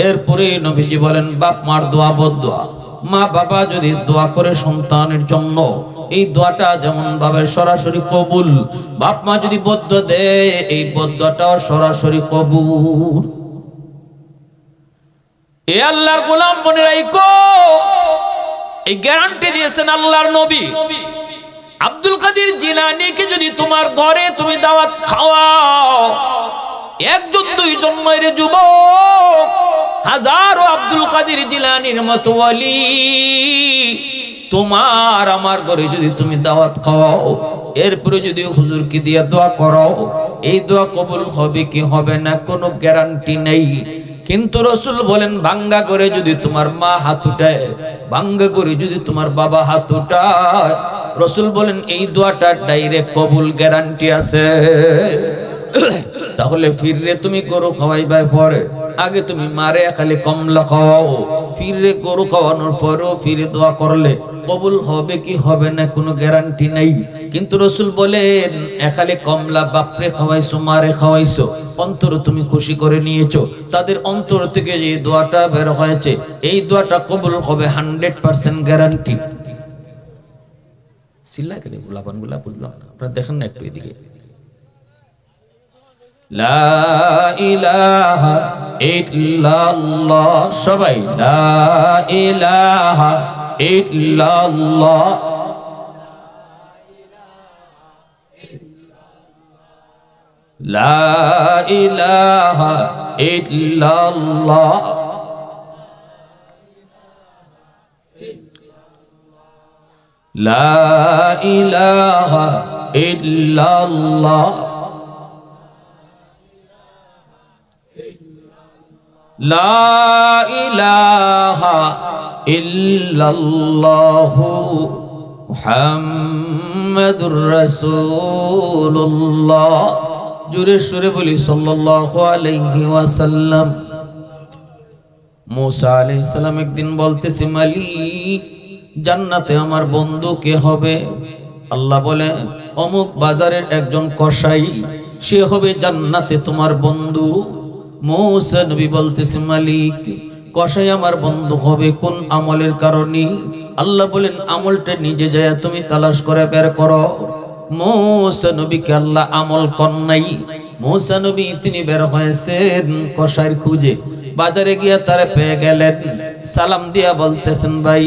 এরপরে নবীজি বলেন বাপ মার দোয়া বদদোয়া, মা বাবা যদি দোয়া করে সন্তানের জন্য, এই দোয়াটা যেমন ভাবে সরাসরি কবুল, বাপ মা যদি বদদোয়া দেয় এই বদদোয়াটাও সরাসরি কবুল। এ আল্লাহর গোলাম মনে রাখো, এই গ্যারান্টি দিয়েছেন আল্লাহর নবী। আব্দুল কাদের জিলানীকে যদি তোমার ঘরে তুমি দাওয়াত খাওয়াও, একজন দুইজন নয় রে যুবক, হাজারো আব্দুল কাদের জিলানীর মতো ওয়ালি তোমার আমার ঘরে যদি তুমি দাওয়াত খাওয়াও, এরপরে যদি হুজুরকে দিয়ে দোয়া করাও, এই দোয়া কবুল হবে কি হবে না কোনো গ্যারান্টি নেই। কিন্তু রাসূল বলেন ভাঙ্গা করে যদি তোমার মা হাত উঠায়, ভাঙ্গা করে যদি তোমার বাবা হাত উঠায়, রাসূল বলেন এই দোয়াটা ডাইরেক্ট কবুল, গ্যারান্টি আছে। তাহলে ফিররে তুমি গরু খাওয়াইবাই পরে আগে তুমি মারে খালি কমলা খাওয়াও, ফিররে গরু খাওয়ানোর পরেও ফিরে দোয়া করলে কবুল হবে কি হবে না কোনো গ্যারান্টি নেই। কিন্তু রাসূল বলেন একালে কমলা বাপরে খাওয়াইছো, মারে খাওয়াইছো, অন্তর তুমি খুশি করে নিয়েছো, তাদের অন্তর থেকে যে দোয়াটা বের হয়েছে এই দোয়াটা কবুল হবে 100% গ্যারান্টি। সিল্লা কেন গোলাপানগুলা বুঝলাম না, আপনারা দেখেন না একটু এদিকে। লা ইলাহা ইল্লাল্লাহ, সবাই লা ইলাহা ইল্লাল্লাহ, লা ইলাহা ইল্লাল্লাহ, লা ইলাহা ইল্লাল্লাহ, লা ইলাহা ইল্লাল্লাহ মুহাম্মাদুর রাসূলুল্লাহ। জোরে সুরে বলি সাল্লাল্লাহু আলাইহি ওয়াসাল্লাম। মুসা আলাইহিস সালাম একদিন বলতেছে মালিক জান্নাতে আমার বন্ধু কে হবে? আল্লাহ বলে অমুক বাজারের একজন কসাই, সে হবে জান্নাতে তোমার বন্ধু। মুসা নবী বলতেছে মালিক কসাই আমার বন্ধু হবে কোন আমলের কারণে? আল্লাহ বলেন আমলটা নিজে যায় তুমি তালাশ করে বের করো। মূসা নবীকে আল্লাহ আমল কর নাই। মূসা নবী তিনি বের হয়েছেন কসাইয়ের খুঁজে, বাজারে গিয়া তারা পেয়ে গেলেন। সালাম দিয়া বলতেছেন ভাই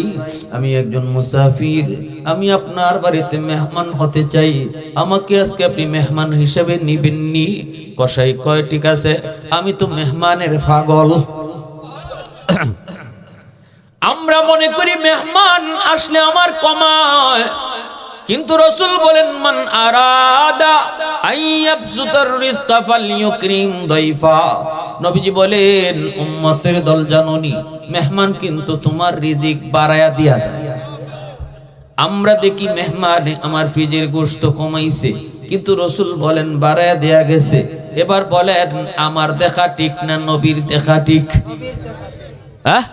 আমি একজন মুসাফির, আমি আপনার বাড়িতে মেহমান হতে চাই, আমাকে আজকে আপনি মেহমান হিসেবে নিবেননি? কসাই কয় ঠিক আছে, আমি তো মেহমানের পাগল। আমরা মনে করি মেহমান আসলে আমার কমায়, কিন্তু রাসূল বলেন মান আরাদা আইয়াবসুতার রিজকা ফালইউকরিম দাইফা। নবীজি বলেন উম্মতের দল জাননি মেহমান কিন্তু তোমার রিজিক বাড়ায়া দিয়া যায়। আমরা দেখি মেহমান আমার ফ্রিজের গোশত কমাইছে, কিন্তু রাসূল বলেন বাড়ায়া দেয়া গেছে। এবার বলেন আমার দেখা ঠিক না নবীর দেখা ঠিক? হ্যাঁ,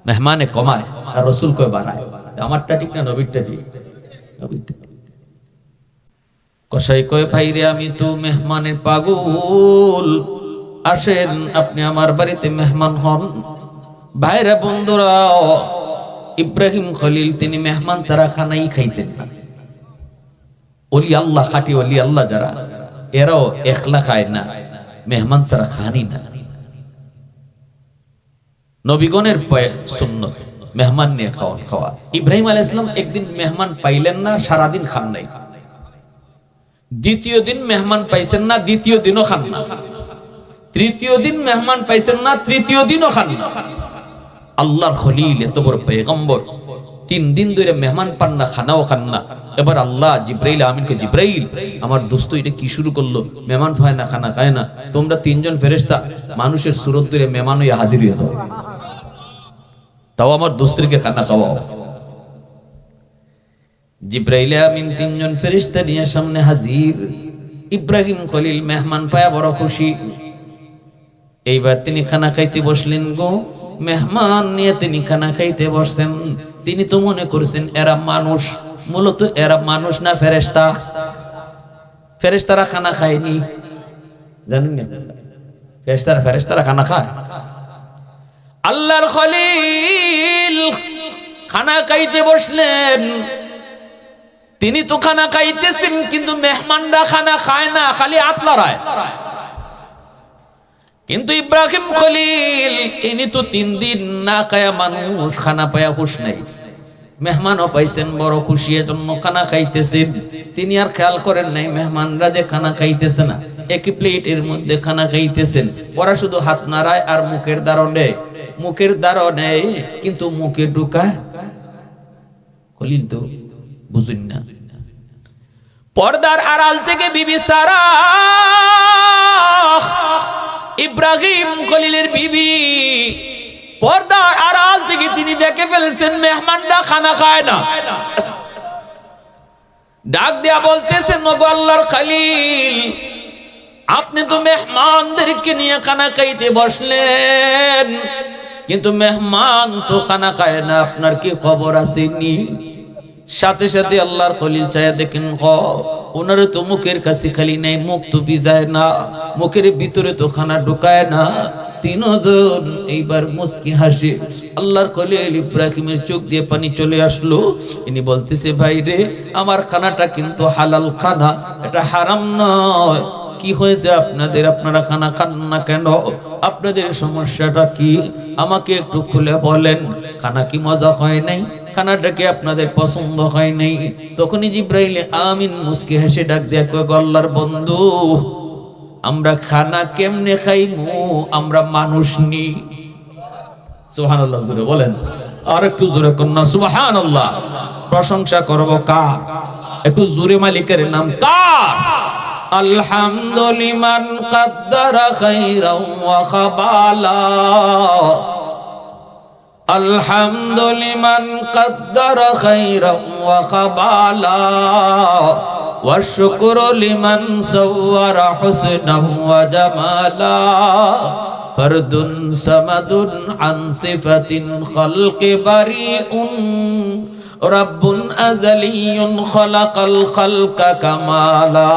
মেহমানে কমায় আর রাসূল কয় বাড়ায়। আমারটা ঠিক না নবীরটা ঠিক? নবীরটা। কসাই কয় ভাই রে আমি তো মেহমানের পাগল, আসেন আপনি আমার বাড়িতে মেহমান হন। ভাইরা বন্ধুরা, ইব্রাহিম খলিল তিনি মেহমান ছাড়া খানাই খাইতেন না। ওলি আল্লাহ, খাঁটি ওলি আল্লাহ যারা, এরাও একলা খায় না, মেহমান ছাড়া খানি না। নবীগণের সুন্নত মেহমান নিয়ে খাওয়া। ইব্রাহিম আলাইহিস সালাম একদিন মেহমান পাইলেন না, সারাদিন খান নাই। দ্বিতীয় দিন মেহমান পাইছেন না, দ্বিতীয় দিনও খান না। তৃতীয় দিন মেহমান পাইছেন না, তৃতীয় দিনও খান না। আল্লাহর খলিল এত বড় পয়গম্বর 3 দিন ধরে মেহমান পান না, খানাও খান না। এবার আল্লাহ জিব্রাইল আমিনকে, জিব্রাইল আমার দোস্ত এটা কি শুরু করলো, মেহমান পায় না, খানা খায় না, তোমরা 3 জন ফেরেশতা মানুষের সুরত ধরে মেহমান হইয়া হাজির হয়ে যাও, তাও আমার দোস্তকে খানা খাওয়াও। জিব্রাইল আমিন 3 জন ফেরেশতা নিয়ে সামনে হাজির। ইব্রাহিম খলিল মেহমান পায়া বড় খুশি। এইবার তিনি খানা খাইতে বসলেন গো। মেহমান নিয়ে তিনি খানা খাইতে বসছেন। তিনি তো মনে করছেন এরা মানুষ, মূলত এরা মানুষ না ফেরেশতা। ফেরেশতারা খানা খায়নি, জানেন না? ফেরেশতারা খানা খায়। আল্লাহর খলিল খানা খাইতে বসলেন। তিনি তো খানা খাইতেছেন, কিন্তু মেহমানরা খানা খায় না, খালি হাত লড়ায়। কিন্তু ইব্রাহিম খলিল তিনি তো 3 দিন না খায়া মানুষ, খানা পায়া খুশ নাই। মেহমানও পাইছেন, বড় খুশি, এজন্য খানা খাইতেছেন। তিনি আর খেয়াল করেন নাই মেহমানরা যে খানা খাইতেছে না, একই প্লেটের মধ্যে খানা খাইতেছেন। ওরা শুধু হাত নাড়ায় আর মুখের দ্বারও নেয়, কিন্তু মুখে ঢুকায় খলিল তো বুঝুন না। পর্দার আড়াল থেকে বিবি সারা, ইব্রাহিম খলিলের বিবি, পর্দার আড়াল থেকে তিনি দেখে ফেলছেন মেহমানরা খানা খায় না। ডাক দেয়া বলতেছেন ওগো আল্লাহর খলিল, আপনি তো মেহমানদেরকে নিয়ে খানা খাইতে বসলেন, কিন্তু মেহমান তো খানা খায় না, আপনার কি খবর আসেনি? সাথে সাথে আল্লাহর খলিল চায়া দেখেন ওনার তো মুখের কাছে খালি নাই, মুখ তো ভিজায় না, মুখের ভিতরে তো খানা ঢুকায় না। 3 জন এইবার মুস্কি হাসি। আল্লাহর খলিল ইব্রাহিমের চোখ দিয়ে পানি চলে আসলো। ইনি বলতেছে ভাই রে, আমার খানাটা কিন্তু হালাল খানা, এটা হারাম নয়। কি হয়েছে আপনাদের, আপনারা খানা খান না কেন? আপনাদের সমস্যাটা কি আমাকে একটু খুলে বলেন। খানা কি মজা হয় নাই? খানাটা কি আপনাদের পছন্দ হয় নাই? তখনই জিব্রাইল আমিন মুস্কি হেসে ডাক দেয়া কয় আল্লাহর বন্ধু, আমরা খানা কেমনে খাইমু, আমরা মানুষ নি। সুবহানাল্লাহ জোরে বলেন, আর একটু জোরে কন্যা সুবহানাল্লাহ। প্রশংসা করব কার? একটু জোরে মালিকের নাম কার? আলহামদুলিমান কাদ্দারা খাইরাও ওয়া খাবালা, আলহামদুলিমান কাদ্দারা খাইরাও ওয়া খাবালা, ওয়া শুকরু লিমান সাওয়ারা হুসনাও ওয়া জামালা, ফরদুন সামাদুন আন সিফাতিন খালকি বারিউন, রাব্বুন আযালিয়ুন খালাকাল খালকা কামালা,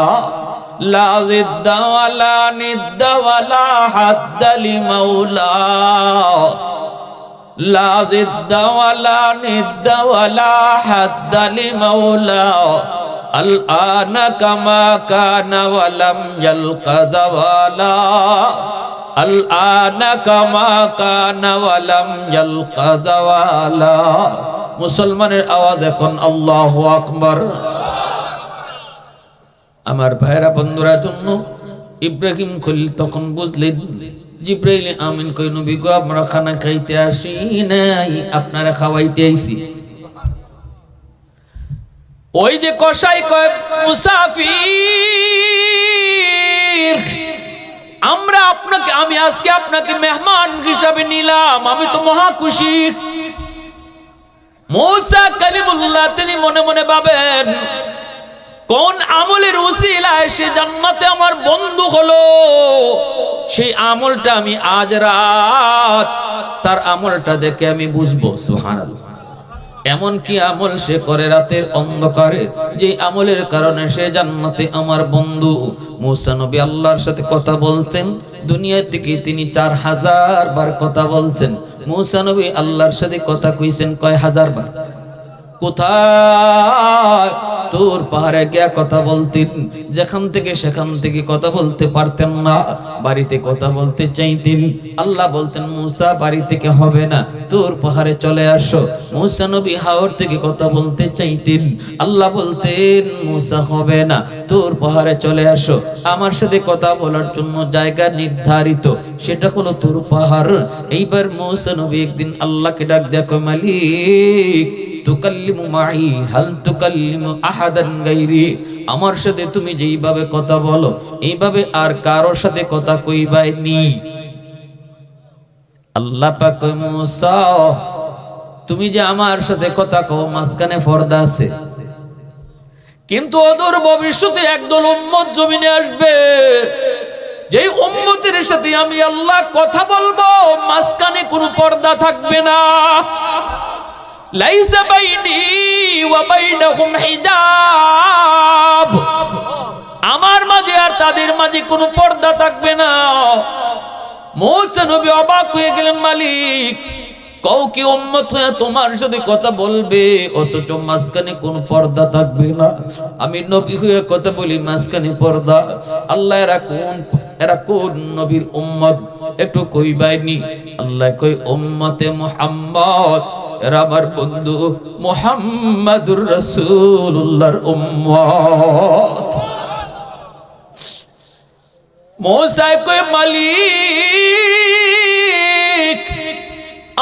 লা জিদ্দা ওয়ালা নিদ্দা ওয়ালা হাদ্দা লিমাওলা লা জিদ্দা ওয়ালা নিদ্দা ওয়ালা হাদ্দা লিমাওলা আল আনা কামা কানা ওয়ালাম ইয়ালকা যাওয়ালা আল আনা কামা কানা ওয়ালাম ইয়ালকা যাওয়ালা। মুসলমানের আওয়াজ এখন আল্লাহু আকবার। আমার ভাইরা বন্ধুরা জন্য ইব্রাহিম খলিল তখন বুঝলেন জিব্রাইল আমিন কই নবী গো আমরা খানা খাইতে আসি নাই, আপনারা খাওয়াইতে আইছি। ওই যে কসাই কয় মুসাফির, আমরা আপনাকে আমি আজকে আপনাকে মেহমান হিসাবে নিলাম, আমি তো মহা খুশি। মুসা কালিমুল্লাহ তিনি মনে মনে ভাবেন কোন আমলের উসিলায় সে জান্নাতে আমার বন্ধু হলো, সেই আমলটা আমি আজ রাত তার আমলটা দেখে আমি বুঝবো। সুবহানাল্লাহ। এমন কি আমল সে করে রাতের অন্ধকারে, যে আমলের কারণে সে জান্নাতে আমার বন্ধু। মুসা নবী আল্লাহর সাথে কথা বলতেন, দুনিয়া থেকে তিনি 4000 বার কথা বলছেন। মুসা নবী আল্লাহর সাথে কথা কইছেন কয় হাজার বার? কোথায়? তোর পাহাড়ে গিয়া কথা বলতেন, যেখান থেকে সেখান থেকে কথা বলতে পারতেন না, বাড়িতে কথা বলতে চাইতেন। আল্লাহ বলতেন মুসা বাড়ি থেকে হবে না, তোর পাহাড়ে চলে আসো। মুসা নবী হাওর থেকে কথা বলতে চাইতেন, আল্লাহ বলতেন মুসা হবে না, তোর পাহাড়ে চলে আসো। আমার সাথে কথা বলার জন্য জায়গা নির্ধারিত, সেটা হলো তোর পাহাড়। এইবার মুসা নবী একদিন আল্লাহকে ডাক দেখো, মালিক তুকাল্লিমু মাই হাল তুকাল্লিমু আহাদান গায়রি, আমার সাথে তুমি যেইভাবে কথা বলো এইভাবে আর কারোর সাথে কথা কইবাই নি। আল্লাহ পাক কয় মুসা তুমি যে আমার সাথে কথা কও মাঝখানে পর্দা আছে, কিন্তু অদূর ভবিষ্যতে একদল উম্মত জমিনে আসবে, যেই উম্মতের সাথে আমি আল্লাহ কথা বলবো মাঝখানে কোনো পর্দা থাকবে না। লাইসা বাইনি ওয়া বাইনাহুম হিজাব, আমার মাঝে আর তাদের মাঝে কোনো পর্দা থাকবে না। মুসা নবী অবাক হয়ে গেলেন, মালিক কও কি উম্মত হয়ে তোমার সাথে কথা বলবে অথচ মাঝখানে কোনো পর্দা থাকবে না? আমি নবী হয়ে কথা বলি মাঝখানে পর্দা? আল্লাহ এরা কোন নবীর উম্মত একটু কইবাইনি? আল্লাহ কই উম্মতে মুহাম্মদ, এরা আমার বন্ধু মুহাম্মাদুর রাসূলুল্লাহর উম্মত। মুসা কই মালিক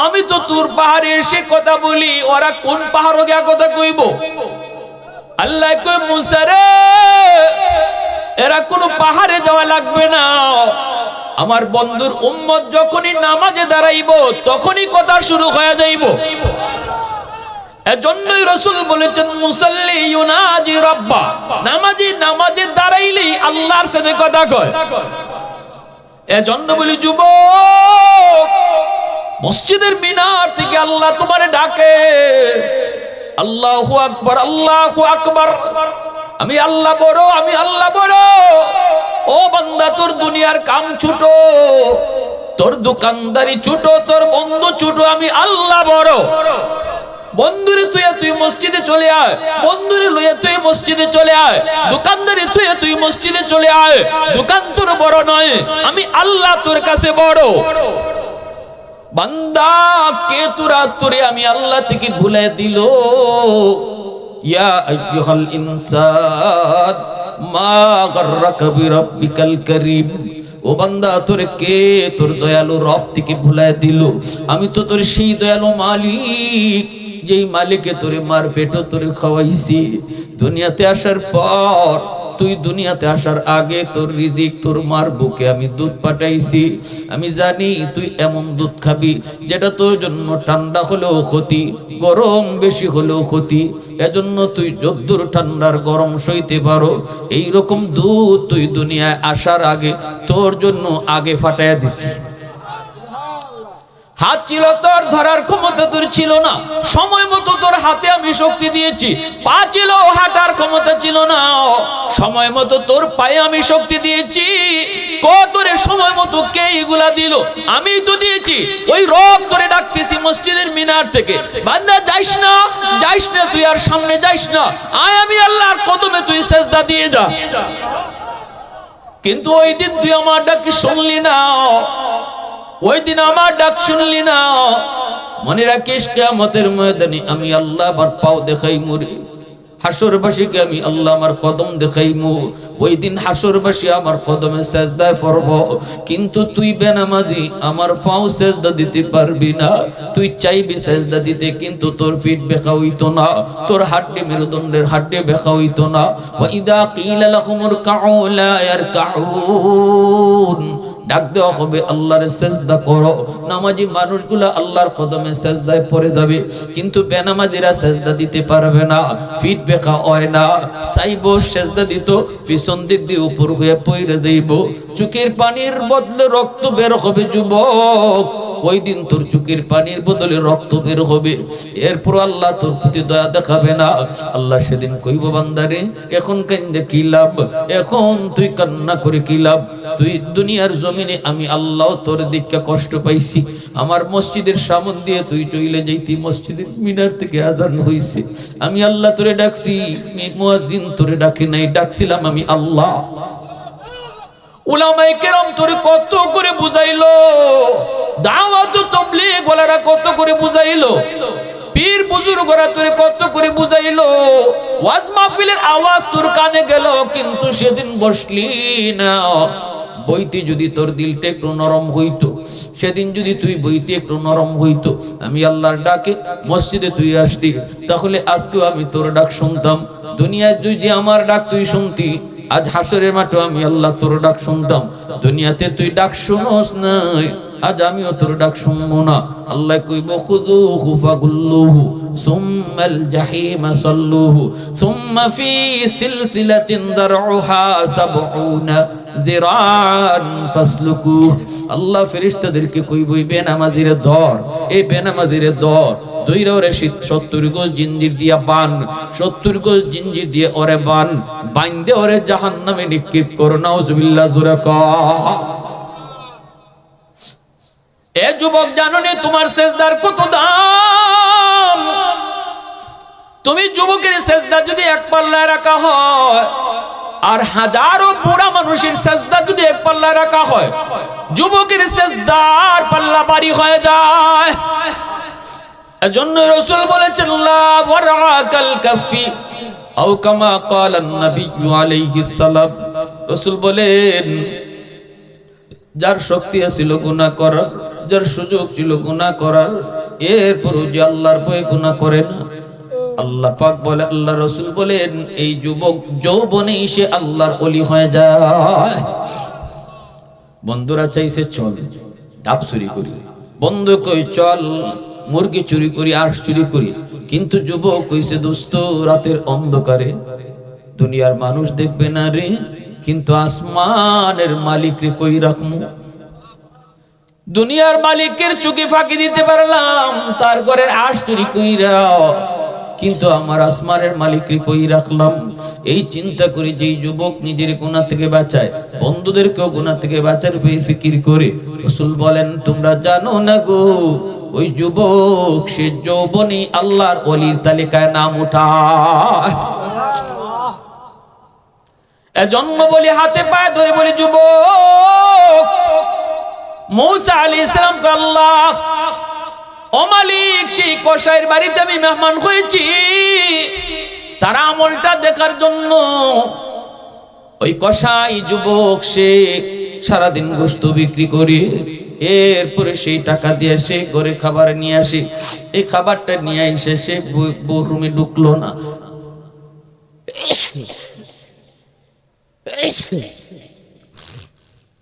আমি তো তোর পাহাড়ে এসে কথা বলি, ওরা কোন পাহাড়ে গিয়া কথা কইব? আল্লাহ কই মুসা রে এরা কোন পাহাড়ে যাওয়া লাগবে না, আমার বন্ধুর উম্মত যখনই নামাজে দাঁড়াইব তখনই কথা শুরু হয়ে যাইব। এজন্যই রাসূল বলেছেন মুসাল্লি ইউনাজি রাব্বা, নামাজে দাঁড়াইলেই আল্লাহর সাথে কথা কয়। এজন্য বলি যুবক, মসজিদের মিনার থেকে আল্লাহ তোমারে ডাকে, আল্লাহু আকবার আল্লাহু আকবার, আমি আল্লাহ বড় আমি আল্লাহ বড়। ও বান্দা তোর দুনিয়ার কাম ছোট, তোর দোকানদারি ছোট, তোর বন্ধু ছোট, আমি আল্লাহ বড়। বন্ধুরে তুই মসজিদে চলে আয়, বন্ধুরে লইয়া তুই মসজিদে চলে আয়, দোকানদারি তুই মসজিদে চলে আয়। দোকান তোর বড় নয়, আমি আল্লাহ তোর কাছে বড়। বান্দা কে তোরে আমি আল্লাহ থেকে ভুলে দিল। ইয়া আইয়ুহাল ইনসান মা গাররাকা বিরাব্বিকাল কারীম, ও বান্দা তোরে কে তোর দয়ালু রব থেকে ভুলে দিল? আমি তো তোর সেই দয়ালু মালিক, যেই মালিকে তোরে মার পেটও তোরে খাওয়াইছি। দুনিয়াতে আসার পর তুই দুনিয়াতে আসার আগে তোর রিজিক তোর মার বুকে আমি দুধ পাঠাইছি। আমি জানি তুই এমন দুধ খাবি যেটা তোর জন্য ঠান্ডা হলেও ক্ষতি, গরম বেশি হলেও ক্ষতি। এজন্য তুই যদ্দূর ঠান্ডার গরম সইতে পারো এই রকম দুধ তুই দুনিয়ায় আসার আগে তোর জন্য আগে ফাটাইয়া দিছি। হাত ছিল তোর, ধরার ক্ষমতা তোর ছিল না, সময় মতো তোর হাতে আমি শক্তি দিয়েছি। পা ছিল, হাঁটার ক্ষমতা ছিল না, সময় মতো তোর পায়ে আমি শক্তি দিয়েছি। তোরে সময় মতো কে এগুলা দিল? আমি তো দিয়েছি। ওই রব তোরে ডাকতেছি মসজিদের মিনার থেকে, বান্দা যাইস না, যাইস না, তুই আর সামনে যাইস না, আয় আমি আল্লাহর কদমে তুই সেজদা দিয়ে যা। কিন্তু ওই দিন তুই আমার ডাক শুনলি না, ওই দিন আমার ডাক শুনলি না। মনে রাখিস কিয়ামতের ময়দানে আমি আল্লাহ আমার পাও দেখাই মুরে, হাসরবাসীকে আমি আল্লাহ আমার কদম দেখাইমু। ওই দিন হাসরবাসী আমার কদমে সেজদায় পড়ব, কিন্তু তুই বেনামাজি আমার পাও সেজদা দিতে পারবি না। তুই চাইবি সেজদা দিতে, কিন্তু তোর পিঠ বেঁকা হইতো না, তোর হাড্ডি মেরুদণ্ডের হাড্ডি বেঁকা হইতো না। ওয়া ইদা কিলা লাহুমুর কাউ লা ইয়ারকাউন, ডাক দেওয়া হবে আল্লাহর সেজদা করো। নামাজি মানুষগুলো আল্লাহর কদমে সেজদায় পড়ে যাবে, কিন্তু বেনামাজিরা সেজদা দিতে পারবে না, পিঠ বেঁকা হয় না। চাইবো সেজদা দিত, পিছন দিক দিয়ে উপর হয়ে পড়ে দেব, চোখের পানির বদলে রক্ত বের হবে যুবক। ওই দিন তোর চোখের পানির বদলে রক্ত বের হবে, এরপর আল্লাহ তোর প্রতি দয়া দেখাবে না। আল্লাহ সেদিন কইব, বান্দারে এখন কান্দে কি লাভ, এখন তুই কান্না করে কি লাভ? তুই দুনিয়ার জমিনে আমি আল্লাহ তোর দিকে কষ্ট পাইছি। আমার মসজিদের সামনে দিয়ে তুই চলে যাইতি, মসজিদের মিনার থেকে আজান হইছে, আমি আল্লাহ তোরে ডাকছি, মুয়াজ্জিন তোরে ডাকি নাই, ডাকছিলাম আমি আল্লাহ। উলামায়ে কেরাম তোরে কত করে বুঝাইলো, দাওয়াত তাবলীগ ওয়ালারা কত করে বুঝাইলো, পীর বুজুর্গরা তোরে কত করে বুঝাইলো, ওয়াজ মাহফিলের আওয়াজ তোর কানে গেল, কিন্তু সেদিন বসলি না। বইতে যদি তোর দিলটা একটু নরম হইতো, সেদিন যদি তুই বইতে একটু নরম হইতো, আমি আল্লাহর ডাকে মসজিদে তুই আসতি, তাহলে আজকেও আমি তোর ডাক শুনতাম। দুনিয়ায় তুই যে আমার ডাক তুই শুনতি, আজ হাসরের মাঠে আমি আল্লাহ তোর ডাক শুনতাম। দুনিয়াতে তুই ডাক শুনোস নাই, আজ আমিও তোর ডাক শুনবো না। আল্লাহ কইব, খুযুহু ফাগুল্লুহু সুম্মাল জাহিমা সাল্লুহু সুম্মা ফি সিলসিলাতিন দারউহা সাবউনা জিরান ফাসলুকু। আল্লাহ ফেরেশতাদেরকে কইব, বেনামাজিরে ধর, এই বেনামাজিরে ধর, দইরা ওরে 70 গজ জিঞ্জির দিয়া বান, 70 গজ জিঞ্জির দিয়ে ওরে বান, বাইন্দে ওরে জাহান্নামে নিক্ষেপ করো। নাউজুবিল্লাহ, জোরে কও। এ যুবক, জানো নি তোমার সেজদার কত দাম? তুমি যুবকের সেজদা যদি এক পাল্লায় রাখা হয়, আর হাজারো বুড়া মানুষের সেজদা যদি এক পাল্লায় রাখা হয়, যুবকের সেজদার পাল্লা ভারী হয়ে যায়। এজন্য রাসূল বলেছেন, লা ওয়ারাকাল কাফি আও কামা ক্বালা নবী আলাইহিস সালাম। রাসূল বলেন, যার শক্তি ছিল গুনাহ করার, যার সুযোগ ছিল গুনাহ করার, এরপর যে আল্লাহর ভয়ে গুনাহ করে না, আল্লাহ পাক বলে, আল্লাহ রাসূল বলেন, এই যুবক যৌবনে এসে আল্লাহর ওলি হয়ে যায়। বন্ধুরা চাইছে চল ডাব চুরি করি, বন্ধু কই চল মুরগি চুরি করি, আঁশ চুরি করি, কিন্তু যুবক কইছে, দোস্ত রাতের অন্ধকারে দুনিয়ার মানুষ দেখবে না রে, কিন্তু আসমানের মালিক রে কই রাখমু? দুনিয়ার মালিকের চোখে ফাঁকি দিতে পারলাম, তার ঘরের আঁশ চুরি কইরা, কিন্তু আমার আসমানের মালিককে কই রাখলাম? এই চিন্তা করে যেই যুবক নিজের গুনাহ থেকে বাঁচায়, বন্ধুদেরকেও গুনাহ থেকে বাঁচার ফিকির করে, রাসূল বলেন, তোমরা জানো না গো, ওই যুবক সে যৌবনে আল্লাহর ওলির তালিকায় নাম উঠায়। এজন্য বলি, হাতে পায়ে ধরে বলি, যুবক, মূসা আলাইহিস সালাম কে আল্লাহ, ও মালিক, সেই কসাইয়ের বাড়িতে আমি মেহমান হয়েছি, তার আমলটা দেখার জন্য। ওই কসাই যুবক সে সারাদিন গোশত বিক্রি করে, এরপরে সেই টাকা দিয়ে সে ঘরে খাবার নিয়ে আসে। এই খাবারটা নিয়ে এসে সে বউ রুমে ঢুকলো না,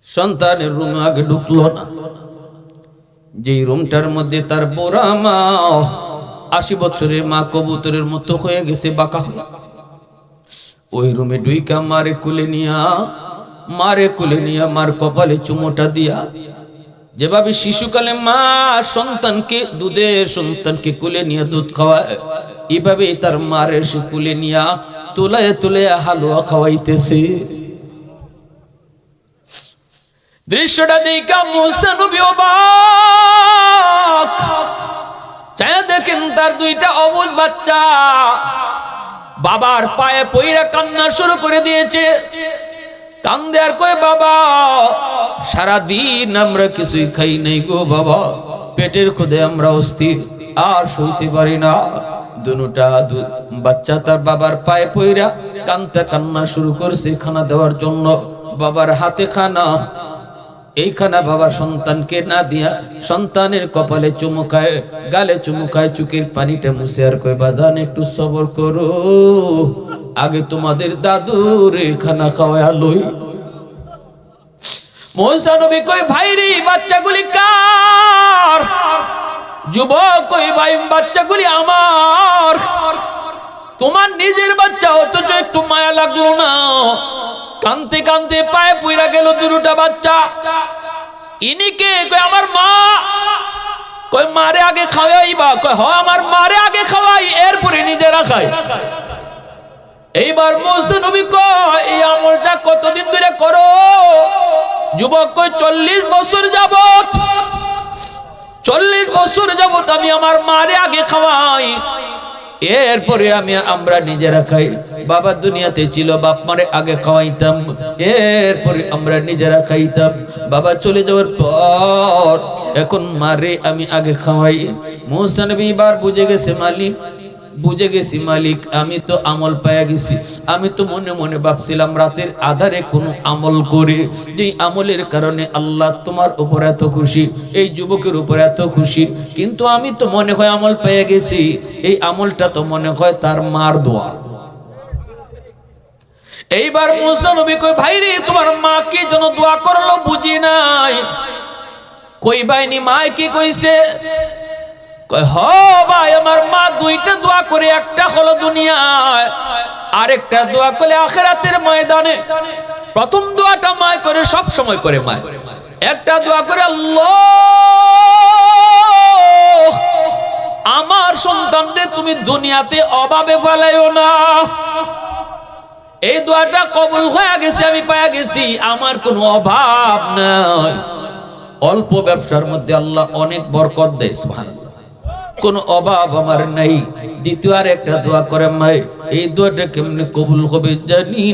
সন্তানের রুমে আগে ঢুকলো না। যেই রুমটার মধ্যে তার বুড়া মা, 80 বছরের মা, কবুতরের মতো হয়ে গেছে বাঁকা, ওই রুমে ঢুইকা মারে কুলে নিয়া মার কপালে চুমোটা দিয়া যেভাবে শিশুকালে মা সন্তানকে কোলে নিয়ে দুধ খাওয়ায়, এভাবে তার মারের সে কোলে নিয়ে তুলায় তুলে হালুয়া খাওয়াইতেছে। দৃশ্যটা দেখা মুসা নবী অবাক। চায় দেখেন তার দুইটা অবুঝ বাচ্চা বাবার পায়ে পইরা কান্না শুরু করে দিয়েছে। কান্দে আর কয়, বাবা সারাদিন আমরা কিছুই খাই নাই গো বাবা, পেটের ক্ষুধে আমরা অস্থির, আর সইতে পারি না। দুটা বাচ্চা তার বাবার পায়ে পইরা কান্না শুরু করছে খানা দেওয়ার জন্য। বাবার হাতে খানা, এই খানা বাবা সন্তানকে না দিয়া সন্তানের কপালে চুমুকায়, গালে চুমুকায়, চোখের পানিটা মুছে আর কয়, বাদান একটু সবর করো, আগে তোমাদের দাদুর খানা খাওয়া লই। মুসা নবী কয়, ভাই রে বাচ্চাগুলি কার? যুবক কই, ভাই বাচ্চাগুলি আমার। তোমার নিজের বাচ্চা, অথচ একটু মায়া লাগলো না? কানতে কানতে পায়ে পইরা গেল দুটা বাচ্চা। ইনিকে কয়, আমার মা। কয়, মারে আগে খাওয়াইবা? কয়, হ আমার মারে আগে খাওয়াই, এরপরে নিজেরা খাই। এইবার মুসা নবী কয়, এই আমলটা কতদিন ধরে করো? যুবক কয়, 40 বছর যাবত। 40 বছর যাবত আমি আমার মারে আগে খাওয়াই, এরপরে আমরা নিজেরা খাই। বাবা দুনিয়াতে ছিল, বাপ মারে আগে খাওয়াইতাম, এরপরে আমরা নিজেরা খাইতাম। বাবা চলে যাওয়ার পর এখন মারে আমি আগে খাওয়াই। মুসা নবী এবার বুঝে গেছে, মালিক বুঝে গেছি মালিক, আমি তো আমল পায়া গেছি। আমি তো মনে মনে ভাবছিলাম রাতের আধারে কোনো আমল করে, যে আমলের কারণে আল্লাহ তোমার উপর এত খুশি, এই যুবকের উপর এত খুশি। কিন্তু আমি তো মনে হয় আমল পেয়ে গেছি, এই আমলটা তো মনে হয় তার মার দোয়া। এইবার মুসা নবী কই, ভাই রে তোমার মা কি যেন দোয়া করলো বুঝি নাই। কই বাইনি, মা কি কইছে? কই, হ ভাই আমার মা দুইটা দোয়া করে, একটা হলো দুনিয়ায়, আরেকটা দোয়া করে আখিরাতের ময়দানে। প্রথম দোয়াটা মা করে, সব সময় করে মা। একটা দোয়া করে, আল্লাহ আমার সন্তানরে তুমি দুনিয়াতে অভাবে ফেলাইও না। এই দোয়াটা কবুল হয়ে গেছে, আমি পায়া গেছি, আমার কোনো অভাব নাই। অল্প ব্যবসার মধ্যে আল্লাহ অনেক বরকত দেয়, সুবহানাল্লাহ, কোনো অভাব আমার নাই। দ্বিতীয় আর একটা দোয়া করে, মাই এই দোয়াটা কেমনে কবুল হবে জানি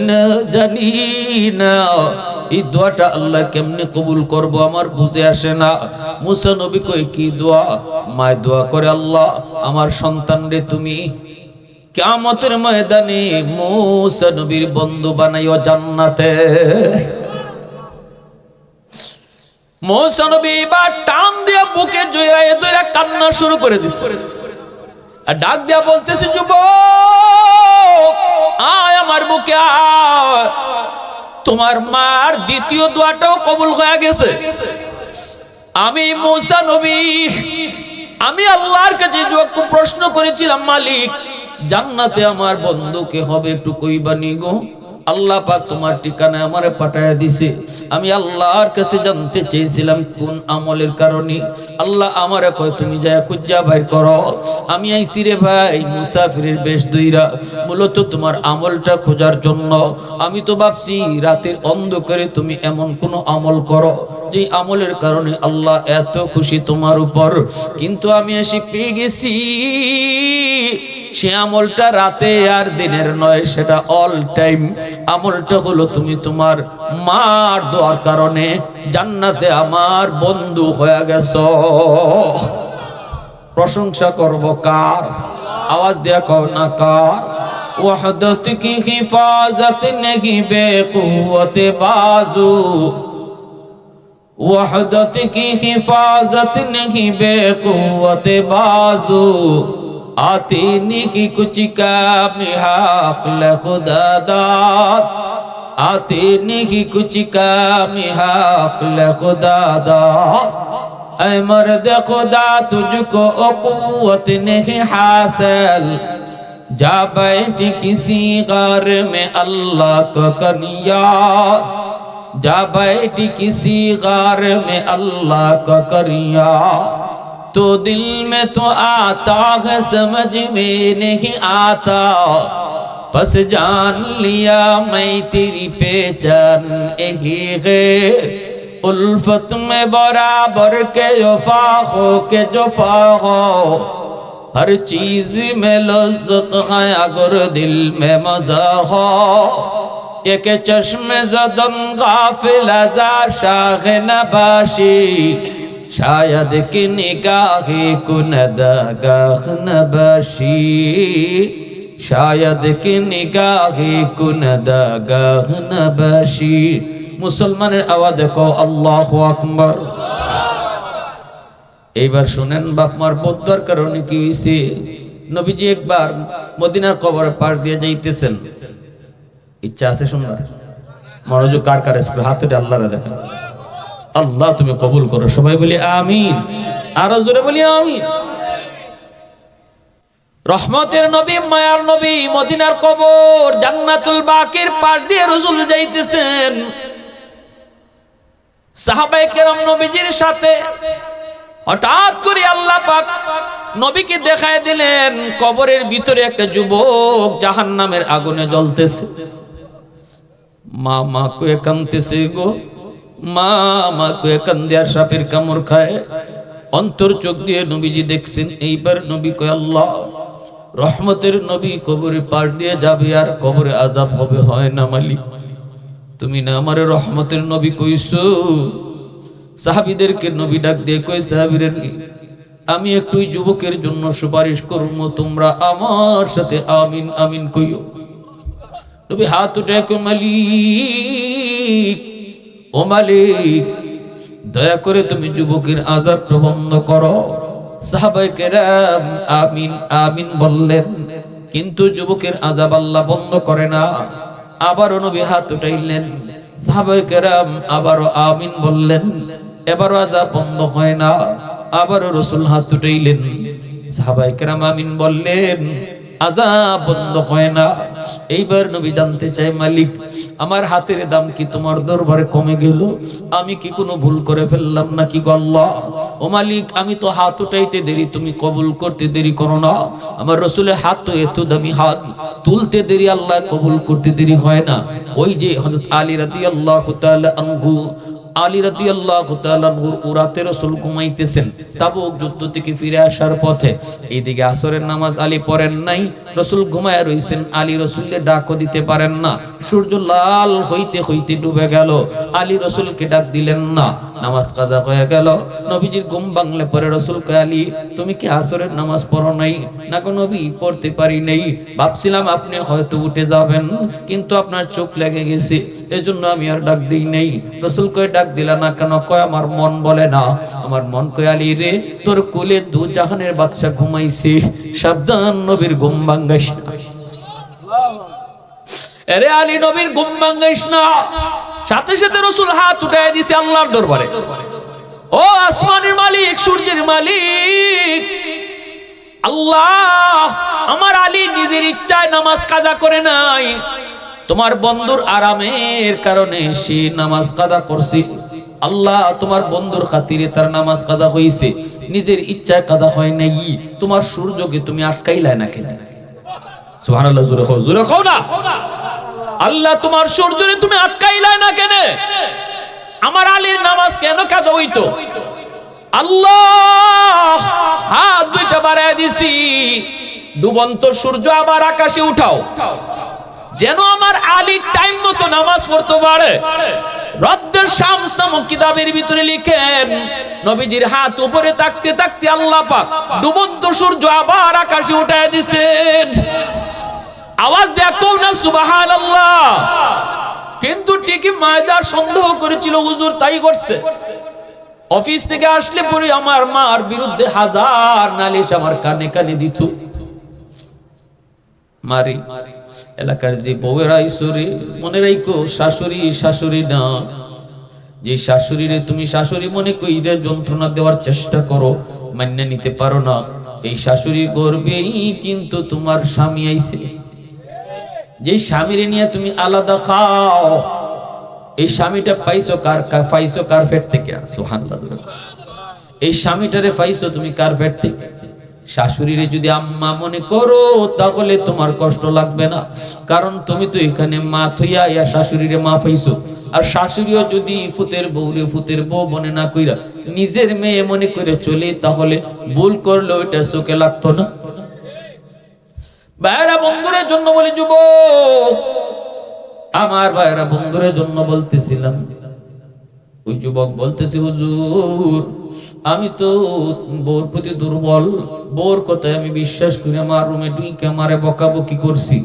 না। এই দোয়াটা আল্লাহ কেমনে কবুল করব আমার বুঝে আসে না। মুসা নবী কই, কি দোয়া? মায় দোয়া করে, আল্লাহ আমার সন্তানরে তুমি কিয়ামতের ময়দানে মুসা নবীর বন্ধু বানাইও জান্নাতে। মুসা নবী এবার টান দিয়ে বুকে জড়াইয়া ধরে কান্না শুরু করে দিচ্ছে, আর ডাক দিয়া বলতেছে, যুবক আয় আমার বুকে আয়। তোমার মার দ্বিতীয় দোয়াটাও কবুল হয়ে গেছে। আমি মুসা নবী, আমি আল্লাহর কাছে প্রশ্ন করেছিলাম, মালিক জান্নাতে আমার বন্ধুকে হবে একটু কইবানি গো। আল্লাহ পাক তোমার ঠিকানা আমারে পাঠায়া দিছে। আমি আল্লাহর কাছে জানতে চেয়েছিলাম কোন আমলের কারণে। আল্লাহ আমারে কয়, তুমি যায় খুঁজা বাইর করো। আমি আইছি রে ভাই মুসাফিরের বেশ দইরা, মূলত তোমার আমলটা খোঁজার জন্য। আমি তো ভাবছি রাতের অন্ধকারে তুমি এমন কোন আমল করো যে আমলের কারণে আল্লাহ এত খুশি তোমার উপর, কিন্তু আমি এসে পেয়ে গেছি সে আমলটা রাতে আর দিনের নয়, সেটা অল টাইম। আমলটা হলো তুমি তোমার মার দোয়ার কারণে জান্নাতে আমার বন্ধু হয়ে গেছো। প্রশংসা করব কার? আওয়াজ দিয়া কও না কার? ওয়াহদত কি হিফাজত নেহি বেকুওয়াতে বাজু, ওয়াহদত কি হিফাজত নেহি বেকুওয়াতে বাজু, आती नहीं कुछ काम हक खुदा दाद, आती नहीं कुछ काम हक खुदा दाद। ऐ मर्द खुदा तुझको क़ुव्वत नहीं हासिल, जा बैठ किसी गार में अल्लाह को कर याद, जा बैठी किसी गार में अल्लाह का करिया तो दिल में तो आता है समझ में नहीं आता बस जान लिया मैं तेरी पहचान यही है उल्फत में बराबर के वफा हो के जफा हो हर चीज में लज्जत है अगर दिल में मजा हो एक चश्मे ज़दम गाफिल अज़ा शाग़ नबाशी शायद कि निगाहे कुनदागाह नबाशी शायद कि निगाहे कुनदागाह नबाशी मुसलमाনের आवाज़ को अल्लाहु আকবার এইবার শুনেন বাপ মার বদর কারণে কি হইছে নবীজি একবার মদিনার কবরের পাশ দিয়ে যাইতেছেন ইচ্ছা আছে শুনবার মনোযোগ কার কার আছে হাতে আল্লাহরে দেখেন আল্লাহ তুমি কবুল করো সবাই বলি আমিন আর জোরে বলি আমিন রহমতের নবী মায়ার নবী মদিনার কবর জান্নাতুল বাকির পাশ দিয়ে রাসূল যাইতেছেন সাহাবায়ে কেরাম নবীজির সাথে হঠাৎ করে আল্লাহ পাক নবীকে দেখায় দিলেন কবরের ভিতরে একটা যুবক জাহান্নামের আগুনে জ্বলতেছে মা মা কয়ে কাঁদতেছে গো মা মা কয়ে কান্দে আর সাপের কামড় খায় অন্তর চোখ দিয়ে নবীজি দেখছেন এইবার নবী কয় আল্লাহ রহমতের নবী কবরে পাশ দিয়ে যাবে আর কবরে আযাব হবে হয় না মালিক তুমি না আমারে রহমতের নবী কইছো সাহাবীদেরকে নবী ডাক দিয়ে কই সাহাবীরা আমি একটু যুবকের জন্য সুপারিশ করব তোমরা আমার সাথে আমিন আমিন কইও নবী হাত উঠায় কই মালিক ও মালিক দয়া করে তুমি যুবকের আযাবটা বন্ধ করো সাহাবায়ে কেরাম আমিন আমিন বললেন কিন্তু যুবকের আযাব আল্লাহ বন্ধ করে না আবারও নবী হাত উঠাইলেন সাহাবায়ে কেরাম আবারও আমিন বললেন এবারও আযাব বন্ধ হয় না আবারও রাসূল হাত উঠাইলেন সাহাবায়ে কেরাম আমিন বললেন আযাব বন্ধ হয় না এইবার নবী জানতে চাই মালিক আমার হাতের দাম কি তোমার দরবারে কমে গেল আমি কি কোনো ভুল করে ফেললাম নাকি গো আল্লাহ ও মালিক আমি তো হাত উঠাইতে দেরি তুমি কবুল করতে দেরি করো না আমার রাসূলের হাত তো এত দামি হাত তুলতে দেরি আল্লাহ কবুল করতে দেরি হয় না ওই যে হযরত আলী রাদিয়াল্লাহু তাআলা আনহু আলী রাদিয়াল্লাহু তাআলা আনহু উরাতে রাসূল ঘুমাইতেছেন তাবুক যুদ্ধ থেকে ফিরে আসার পথে এইদিকে আসরের নামাজ আলী পড়েন নাই রাসূল ঘুমায় রইছেন আলী রাসূলকে ডাকও দিতে পারেন না সূর্য লাল হইতে হইতে ডুবে গেল আলী রাসূলকে ডাক দিলেন না নামাজ কাজা হয়ে গেল নবীজির ঘুম ভাঙলে পরে রাসূল কয় আলী তুমি কি আসরের নামাজ পড়ো নাই না গো নবী পড়তে পারি নাই ভাবছিলাম আপনি হয়তো উঠে যাবেন কিন্তু আপনার চোখ লেগে গেছে এজন্য আমি আর ডাক দেই নাই রাসূল কয় ডাক দিলা না কেন কয় আমার মন বলে না আমার মন কয় আলী রে তোর কোলে দু জাহানের বাদশা ঘুমাইছে সাবধান নবীর ঘুম ভাঙাইস না আরে আলী নবীর ঘুম ভাঙাইস না সাথে সাথে রাসূল হাত উঠায় দিয়েছে আল্লাহর দরবারে ও আসমানের মালিক সূর্যের মালিক আল্লাহ আমার আলী নিজের ইচ্ছায় নামাজ কাজা করে নাই তোমার বন্ধুর আরামের কারণে সে নামাজ কাজা করছে আল্লাহ তোমার বন্ধুর খাতিরে তার নামাজ কাজা হইছে নিজের ইচ্ছায় কাজা হয় নাই তোমার সূর্যকে তুমি আটকাইলা না কেন সুবহানাল্লাহ জোরে কও না আল্লাহ তোমার সূর্যরে তুমি আটকাইলা না কেন আমার আলীর নামাজ কেন কাজা হইতো আল্লাহ হাত দুইটা বাড়ায় দিছি ডুবন্ত সূর্য আবার আকাশে উঠাও যেন আমার আলী টাইম মতো নামাজ পড়তে পারে রদ্দের শামস নামক কিতাবের ভিতরে লিখেন নবীজির হাত উপরে তাকতে তাকতে আল্লাহ পাক ডুবন্ত সূর্য আবার আকাশে উঠায় দিয়েছেন আওয়াজ দেখো না সুবহানাল্লাহ কিন্তু ঠিকই মায়াজার সন্দেহ করেছিল হুজুর তাই করছে অফিস থেকে আসলে পরে আমার মার বিরুদ্ধে হাজার নালিশ আমার কানে কানে দিত মারি এলাকার যে বউয়েরা ঈশ্বরে মনে রাখো শাশুড়ি শাশুড়ি না যে শাশুড়িরে তুমি শাশুড়ি মনে কইরে যন্ত্রণা দেওয়ার চেষ্টা করো মান্য নিতে পারো না এই শাশুড়ির গর্বেই কিন্তু তোমার স্বামী আইছে যে স্বামীরে নিয়ে তুমি আলাদা খাও এই স্বামীটা পাইছো কার পেট থেকে? সুবহানাল্লাহ। এই স্বামীটারে পাইছো তুমি কার পেট থেকে? শাশুড়িরে যদি আম্মা মনে করো তাহলে তোমার কষ্ট লাগবে না, কারণ তুমি তো এখানে মা থইয়া ইয়া শাশুড়িরে মা পাইছো। আর শাশুড়িও যদি ফুতের বউ মনে না কইরা নিজের মেয়ে মনে করে চলে, তাহলে ভুল করলে ওইটা চোখে লাগতো না। ভাইরা বন্ধুরের জন্য বলি, যুবক আমার ভাইরা বন্ধুরের জন্য বলতেছিলাম। ওই যুবক বলতেছি, হুজুর আমি তো বউর প্রতি দুর্বল, বউর কথায় আমি বিশ্বাস করি। আমার রুমে ঢুকে আমারে বকাবকি করছি,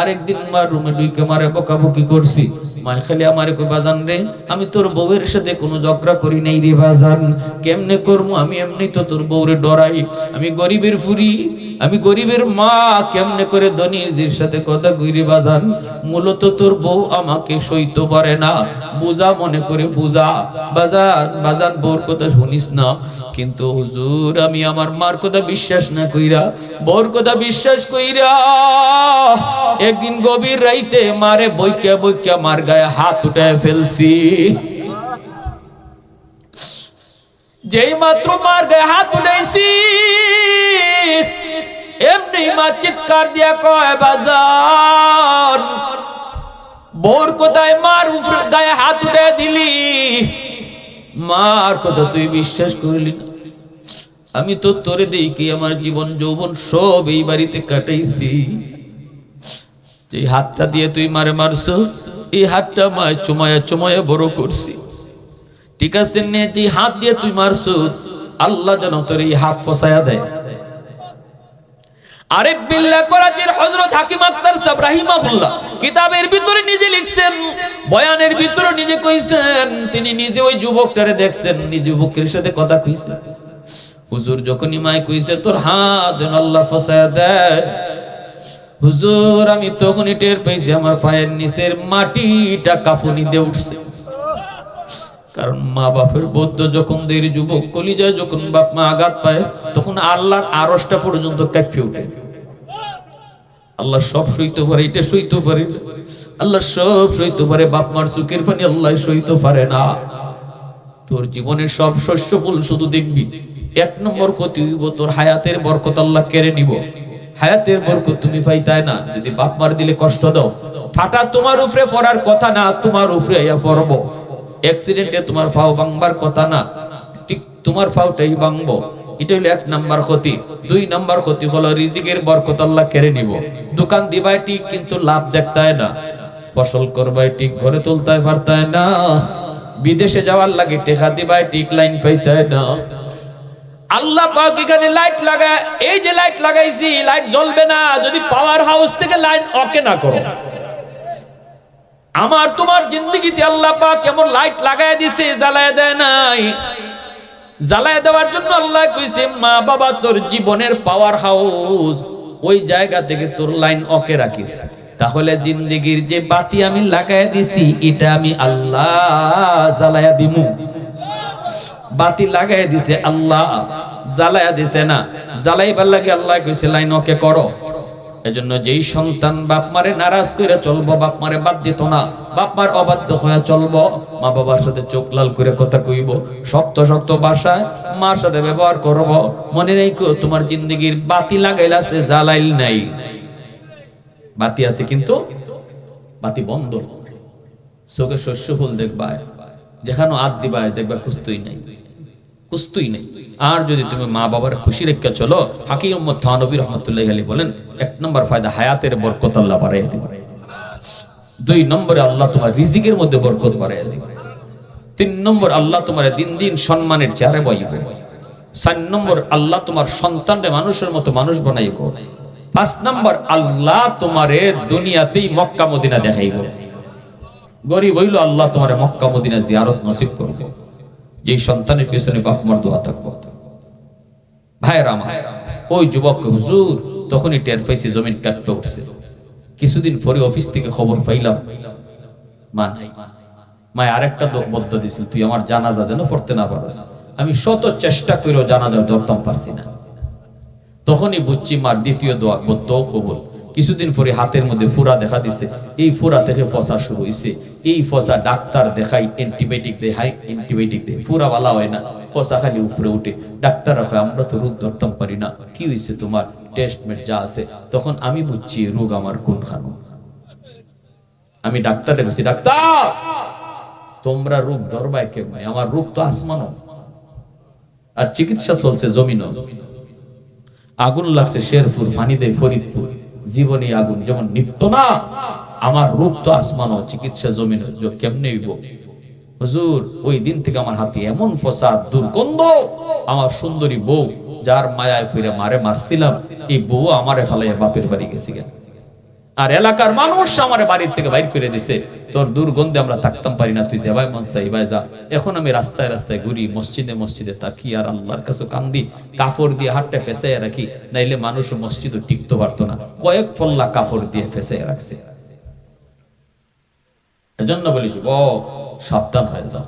আরেকদিন আমার রুমে ঢুকে আমারে বকাবকি করছি। মাই খালি আমারে কই, বাজান রে আমি তোর বউয়ের সাথে কোনো ঝগড়া করি নাই রে বাজান, কেমনে করবো? আমি এমনি তো তোর বউরে ডরাই, আমি গরিবের ফুরি, আমি গরিবের মা, কেমনে করে ধনীর সাথে কথা কইরি বাজান? মূলত তোর বউ আমাকে সইতে পারে না, বুঝা মনে করে বুঝা বাজান বউর কথা শুনিস না। কিন্তু হুজুর আমি আমার মার কথা বিশ্বাস না কইরা, বউর কথা বিশ্বাস কইরা একদিন গভীর রাইতে মারে বইকা মার গায়ে হাত উঠায় ফেলছি। যেই মাত্র মার গায়ে হাত উঠাইছি, এমনি মা চিৎকার দিয়া কয়, বাজান বউর কোথায় মার উপরে গায়ে হাত উঠায় দিলি, মার কথা তুই বিশ্বাস করলি না? আমি তো তোরে দেখি আমার জীবন যৌবন সব এই বাড়িতে কাটাইছি। যে হাতটা দিয়ে তুই মারে মারছো, এই হাতটা মায় চুমায়া বড় করছি, ঠিক আছে? নে যে হাত দিয়ে তুই মারছো, আল্লাহ যেন তোর এই হাত ফসায়া দেয়। আরেক বিল্লাহ করাচির হযরত হাকিম আক্তার সাহেব রাহিমাহুল্লাহ কিতাবের ভিতরে নিজে লিখছেন, বয়ানের ভিতরে নিজে কইছেন, তিনি নিজে ওই যুবকটারে দেখছেন, নিজে যুবকের সাথে কথা কইছেন। হুজুর যখনই মাই কইছে তোর হাত যেন আল্লাহ ফসায়া দেয়, হুজুর আমি তখনই টের পেয়েছি আমার পায়ের নিচের মাটিটা কাঁপুনি দিয়ে উঠছে। কারণ মা বাপের বদ্ধ যখন দের যুবক কলিজায় যখন বাপ মা আঘাত পায়, তখন আল্লাহর আরশটা পর্যন্ত কাঁপিয়ে ওঠে। আল্লাহ সব সইতে পারে, এটা সইতে পারে, আল্লাহ সব সইতে পারে, বাপ মার চোখের পানি আল্লাহ সইতে পারে না। তোর জীবনের সব শস্য ফুল শুধু দেখবি, এক নম্বর ক্ষতি হইব তোর হায়াতের বরকত আল্লাহ কেড়ে নিব। হায়াতের বরকত তুমি পাইতাই না যদি বাপ মার দিলে কষ্ট দাও। ফাটা তোমার উপরে পড়ার কথা না, তোমার উপরে আইয়া পড়বো। অ্যাক্সিডেন্টে তোমার ফাও ভাঙবার কথা না, ঠিক তোমার ফাওটাই ভাঙবো। এটা হলো এক নাম্বার ক্ষতি। দুই নাম্বার ক্ষতি হলো রিজিকের বরকত আল্লাহ কেড়ে নিব। দোকান দিবাই ঠিক কিন্তু লাভ দেখতায় না, ফসল করবাই ঠিক ঘরে তুলতায় পারতায় না, বিদেশে যাওয়ার লাগে টেকা দিবাই ঠিক লাইন পাইতায় না। আল্লাহ পাক এখানে লাইট লাগায়, এই যে লাইট লাগাইছি লাইট জ্বলবে না যদি পাওয়ার হাউস থেকে লাইন অকে না করো। আমার তোমার জিন্দগিতে আল্লাহ পাক কেমন লাইট লাগায় দিছে, জ্বালায় দেয় নাই। জ্বালায় দেওয়ার জন্য আল্লাহ কইছে, মা বাবা তোর জীবনের পাওয়ার হাউস, ওই জায়গা থেকে তোর লাইন অকে রাখিস। তাহলে জিন্দগির যে বাতি আমি লাগায় দিছি, এটা আমি আল্লাহ জ্বালায়া দিমু। বাতি লাগায় দিছে আল্লাহ, জ্বালায়া দিছে না। জ্বালাইবার লাগে আল্লাহ কইছে লাইন ওকে করো। এজন্য যেই সন্তান বাপ মারে নারাজ করে চলবো, বাপ মারে বাদ দিত না, বাপ মার অবাধ্য হয়ে চলবো, মা বাবার সাথে চোখ লাল করে কথা কইব, শক্ত শক্ত ভাষায় মার সাথে ব্যবহার করব। মনে নেই তোমার জিন্দগির বাতি লাগাইল আছে, জ্বালাইল নাই। বাতি আছে কিন্তু বাতি বন্ধ। চোখে শস্য ফুল দেখবা, যেখানে হাত দিবা দেখবা কুস্তুই নাই, কুস্তুই নাই। আর যদি তুমি মা বাবার খুশি রেখে চলো, হাকিম উম্মত থানবী রাহমাতুল্লাহি আলাইহি বলেন, এক নম্বর ফায়দা হায়াতের বরকত আল্লাহ বাড়াইয়া দিবে। দুই নম্বরে আল্লাহ তোমার রিজিকের মধ্যে বরকত বাড়াইয়া দিবে। তিন নম্বর আল্লাহ তোমার দিন দিন সম্মানের চেহারা বইব। চার নম্বর আল্লাহ তোমার সন্তানরে মানুষের মতো মানুষ বানাইব। পাঁচ নম্বর আল্লাহ তোমারে দুনিয়াতেই মক্কা মদিনা দেখাইব। গরিব হইল আল্লাহ তোমার মক্কা মদিনা জিয়ারত নসিব করবে। যে সন্তানের পেছনে বাপ মার দোয়া থাকবো। ভাইরা আমার, ওই যুবক হুজুর তখনই টের পাইছি জমিন কাটতে উঠছে। কিছুদিন পরে অফিস থেকে খবর পাইলাম মা নাই। মায় আরেকটা বদ্ধ দিছিল, তুই আমার জানাজা যেন পড়তে না পারস। আমি শত চেষ্টা করেও জানাজা ধরতাম পারছি না। তখনই বুঝছি মার দ্বিতীয় দোয়া বদ্ধ কবুল। কিছুদিন পরে হাতের মধ্যে ফুরা দেখা দিছে, এই ফুরা থেকে ফসা শুরু হয়েছে। এই ফসা ডাক্তার দেখাই, অ্যান্টিবায়োটিক দেখাই, অ্যান্টিবায়োটিক দেয়, ফুরা ভালো হয় না, ফসা খালি উপরে উঠে। ডাক্তার কয় আমরা তো রোগ ধরতাম পারি না, কি হয়েছে তোমার, টেস্ট মেট যা আছে। তখন আমি বুঝছি রোগ আমার কোনখানে। আমি ডাক্তারে বলছি, ডাক্তার তোমরা রোগ ধরবায় কেউ নাই, আমার রোগ তো আসমানো, আর চিকিৎসা চলছে জমিন। আগুন লাগছে শেরপুর, পানি দেয় ফরিদপুর, জীবনী আগুন যেমন নিত্য না, আমার রোগ তো আসমানো, চিকিৎসা জমিন, কেমনে হইব হুজুর? ওই দিন থেকে আমার হাতে এমন ফসাদ, দুর্গন্ধ, আমার সুন্দরী বউ যার মায়ায় ফিরে মারে মারছিলাম, এই বউ আমারে ফালাইয়া বাপের বাড়ি গেছি গেল, আর এলাকার মানুষ আমার বাড়ির থেকে বাইর করে দিছে, তোর দুর্গন্ধে আমরা থাকতাম পারি না, তুই যেভাবে মন চাই ভাই যা। এখন আমি রাস্তায় রাস্তায় ঘুরি, মসজিদে মসজিদে তাকি, আর আল্লাহর কাছে কান্দি, কাপড় দিয়ে হাতটা ফেসাইয়া রাখি, নাইলে মানুষ মসজিদও টিকতে পারতো না, কয়েক পল্লা কাপড় দিয়ে ফেসাইয়া রাখছে। এজন্য বলি যুবক সাবধান হয়ে যাও।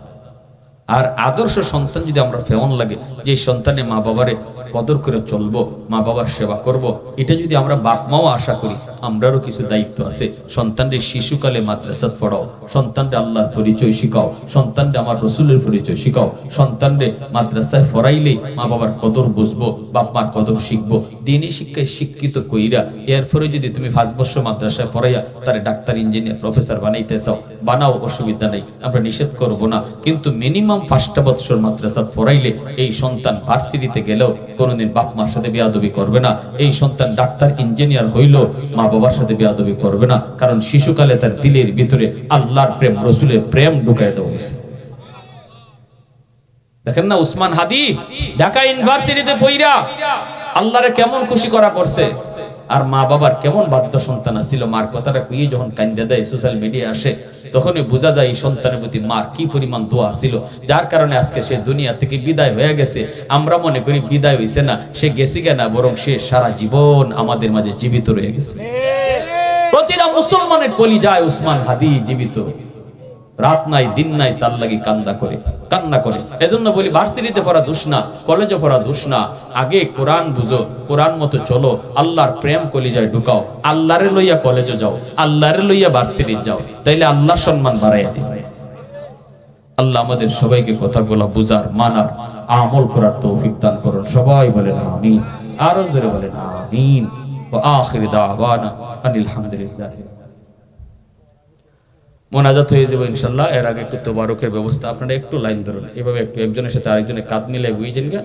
আর আদর্শ সন্তান যদি আমরা ফেমন লাগে, যে সন্তানে মা বাবারে কদর করে চলবো, মা বাবার সেবা করব, এটা যদি আমরা বাপ মাও আশা করি, আমরারও কিছু দায়িত্ব আছে। সন্তানদের শিশুকালে মাদ্রাসাত পড়াও, সন্তানরে আল্লাহর পরিচয় শিখাও, সন্তানরে আমার রসুলের পরিচয় শিখাও। সন্তানরে মাদ্রাসায় পড়াইলেই মা বাবার কদর বুঝবো, বাপ মার কদর শিখবো। দিনই শিক্ষায় শিক্ষিত কইরা এরপরে যদি তুমি 5 বছর মাদ্রাসায় পড়াইয়া তারে ডাক্তার, ইঞ্জিনিয়ার, প্রফেসর বানাইতে চাও, বানাও, অসুবিধা নেই, আমরা নিষেধ করব না। কিন্তু মিনিমাম 5টা বছর মাদ্রাসাত পড়াইলে এই সন্তান ভার্সিটিতে গেলেও কোনোদিন বাপ মার সাথে বেয়াদবি করবে না। এই সন্তান ডাক্তার, ইঞ্জিনিয়ার হইলেও মা বাবার সাথে বেয়াদবি করবে না, কারণ শিশুকালে তার দিলের ভিতরে আল্লাহর প্রেম, রসুলের প্রেম ঢুকাই দেওয়া হয়েছে। দেখেন না উসমান হাদি ঢাকা ইউনিভার্সিটিতে পড়া আল্লাহরে কেমন খুশি করা করছে, আর মা বাবার কেমন বাধ্য সন্তান ছিল। মার কথাটা কইয়ে যখন কান্দে দেয়, সোশ্যাল মিডিয়া আসে, তখনই বোঝা যায় এই সন্তানের প্রতি মার কি পরিমাণ দোয়া ছিল, যার কারণে আজকে সে দুনিয়া থেকে বিদায় হয়ে গেছে। আমরা মনে করি বিদায় হইছে না, সে গেছে কেনা, বরং সে সারা জীবন আমাদের মাঝে জীবিত রয়ে গেছে। প্রতিটা মুসলমানের কলিজায় উসমান হাদি জীবিত, রাত নাই দিন নাই তার লাগি কান্না করে। এজন্য বলি ভার্সিটিতে পড়া দোষ না, কলেজে পড়া দোষ না, আগে কোরআন বুঝো, কোরআন মতো চলো, আল্লাহর প্রেম কলিজায় ঢুকাও, আল্লাহরে লইয়া কলেজে যাও, আল্লাহরে লইয়া ভার্সিটি যাও, তাইলে আল্লাহর সম্মান বাড়াইয়া দিবে। আল্লাহ আমাদের সবাইকে কথাগুলো বুঝার, মানার, আমল করার তৌফিক দান করুন। সবাই বলেন আমিন, আরো জোরে বলেন আমিন। ওয়া আখির দাওয়ানা আনিল হামদুলিল্লাহ। মোনাজাত হয়ে যাবে ইনশাআল্লাহ। এর আগে একটু তোবারকের ব্যবস্থা, আপনারা একটু লাইন ধরুন, এভাবে একটু একজনের সাথে আরেকজনের কাঁধ মিলাই বুঝেছেন গা।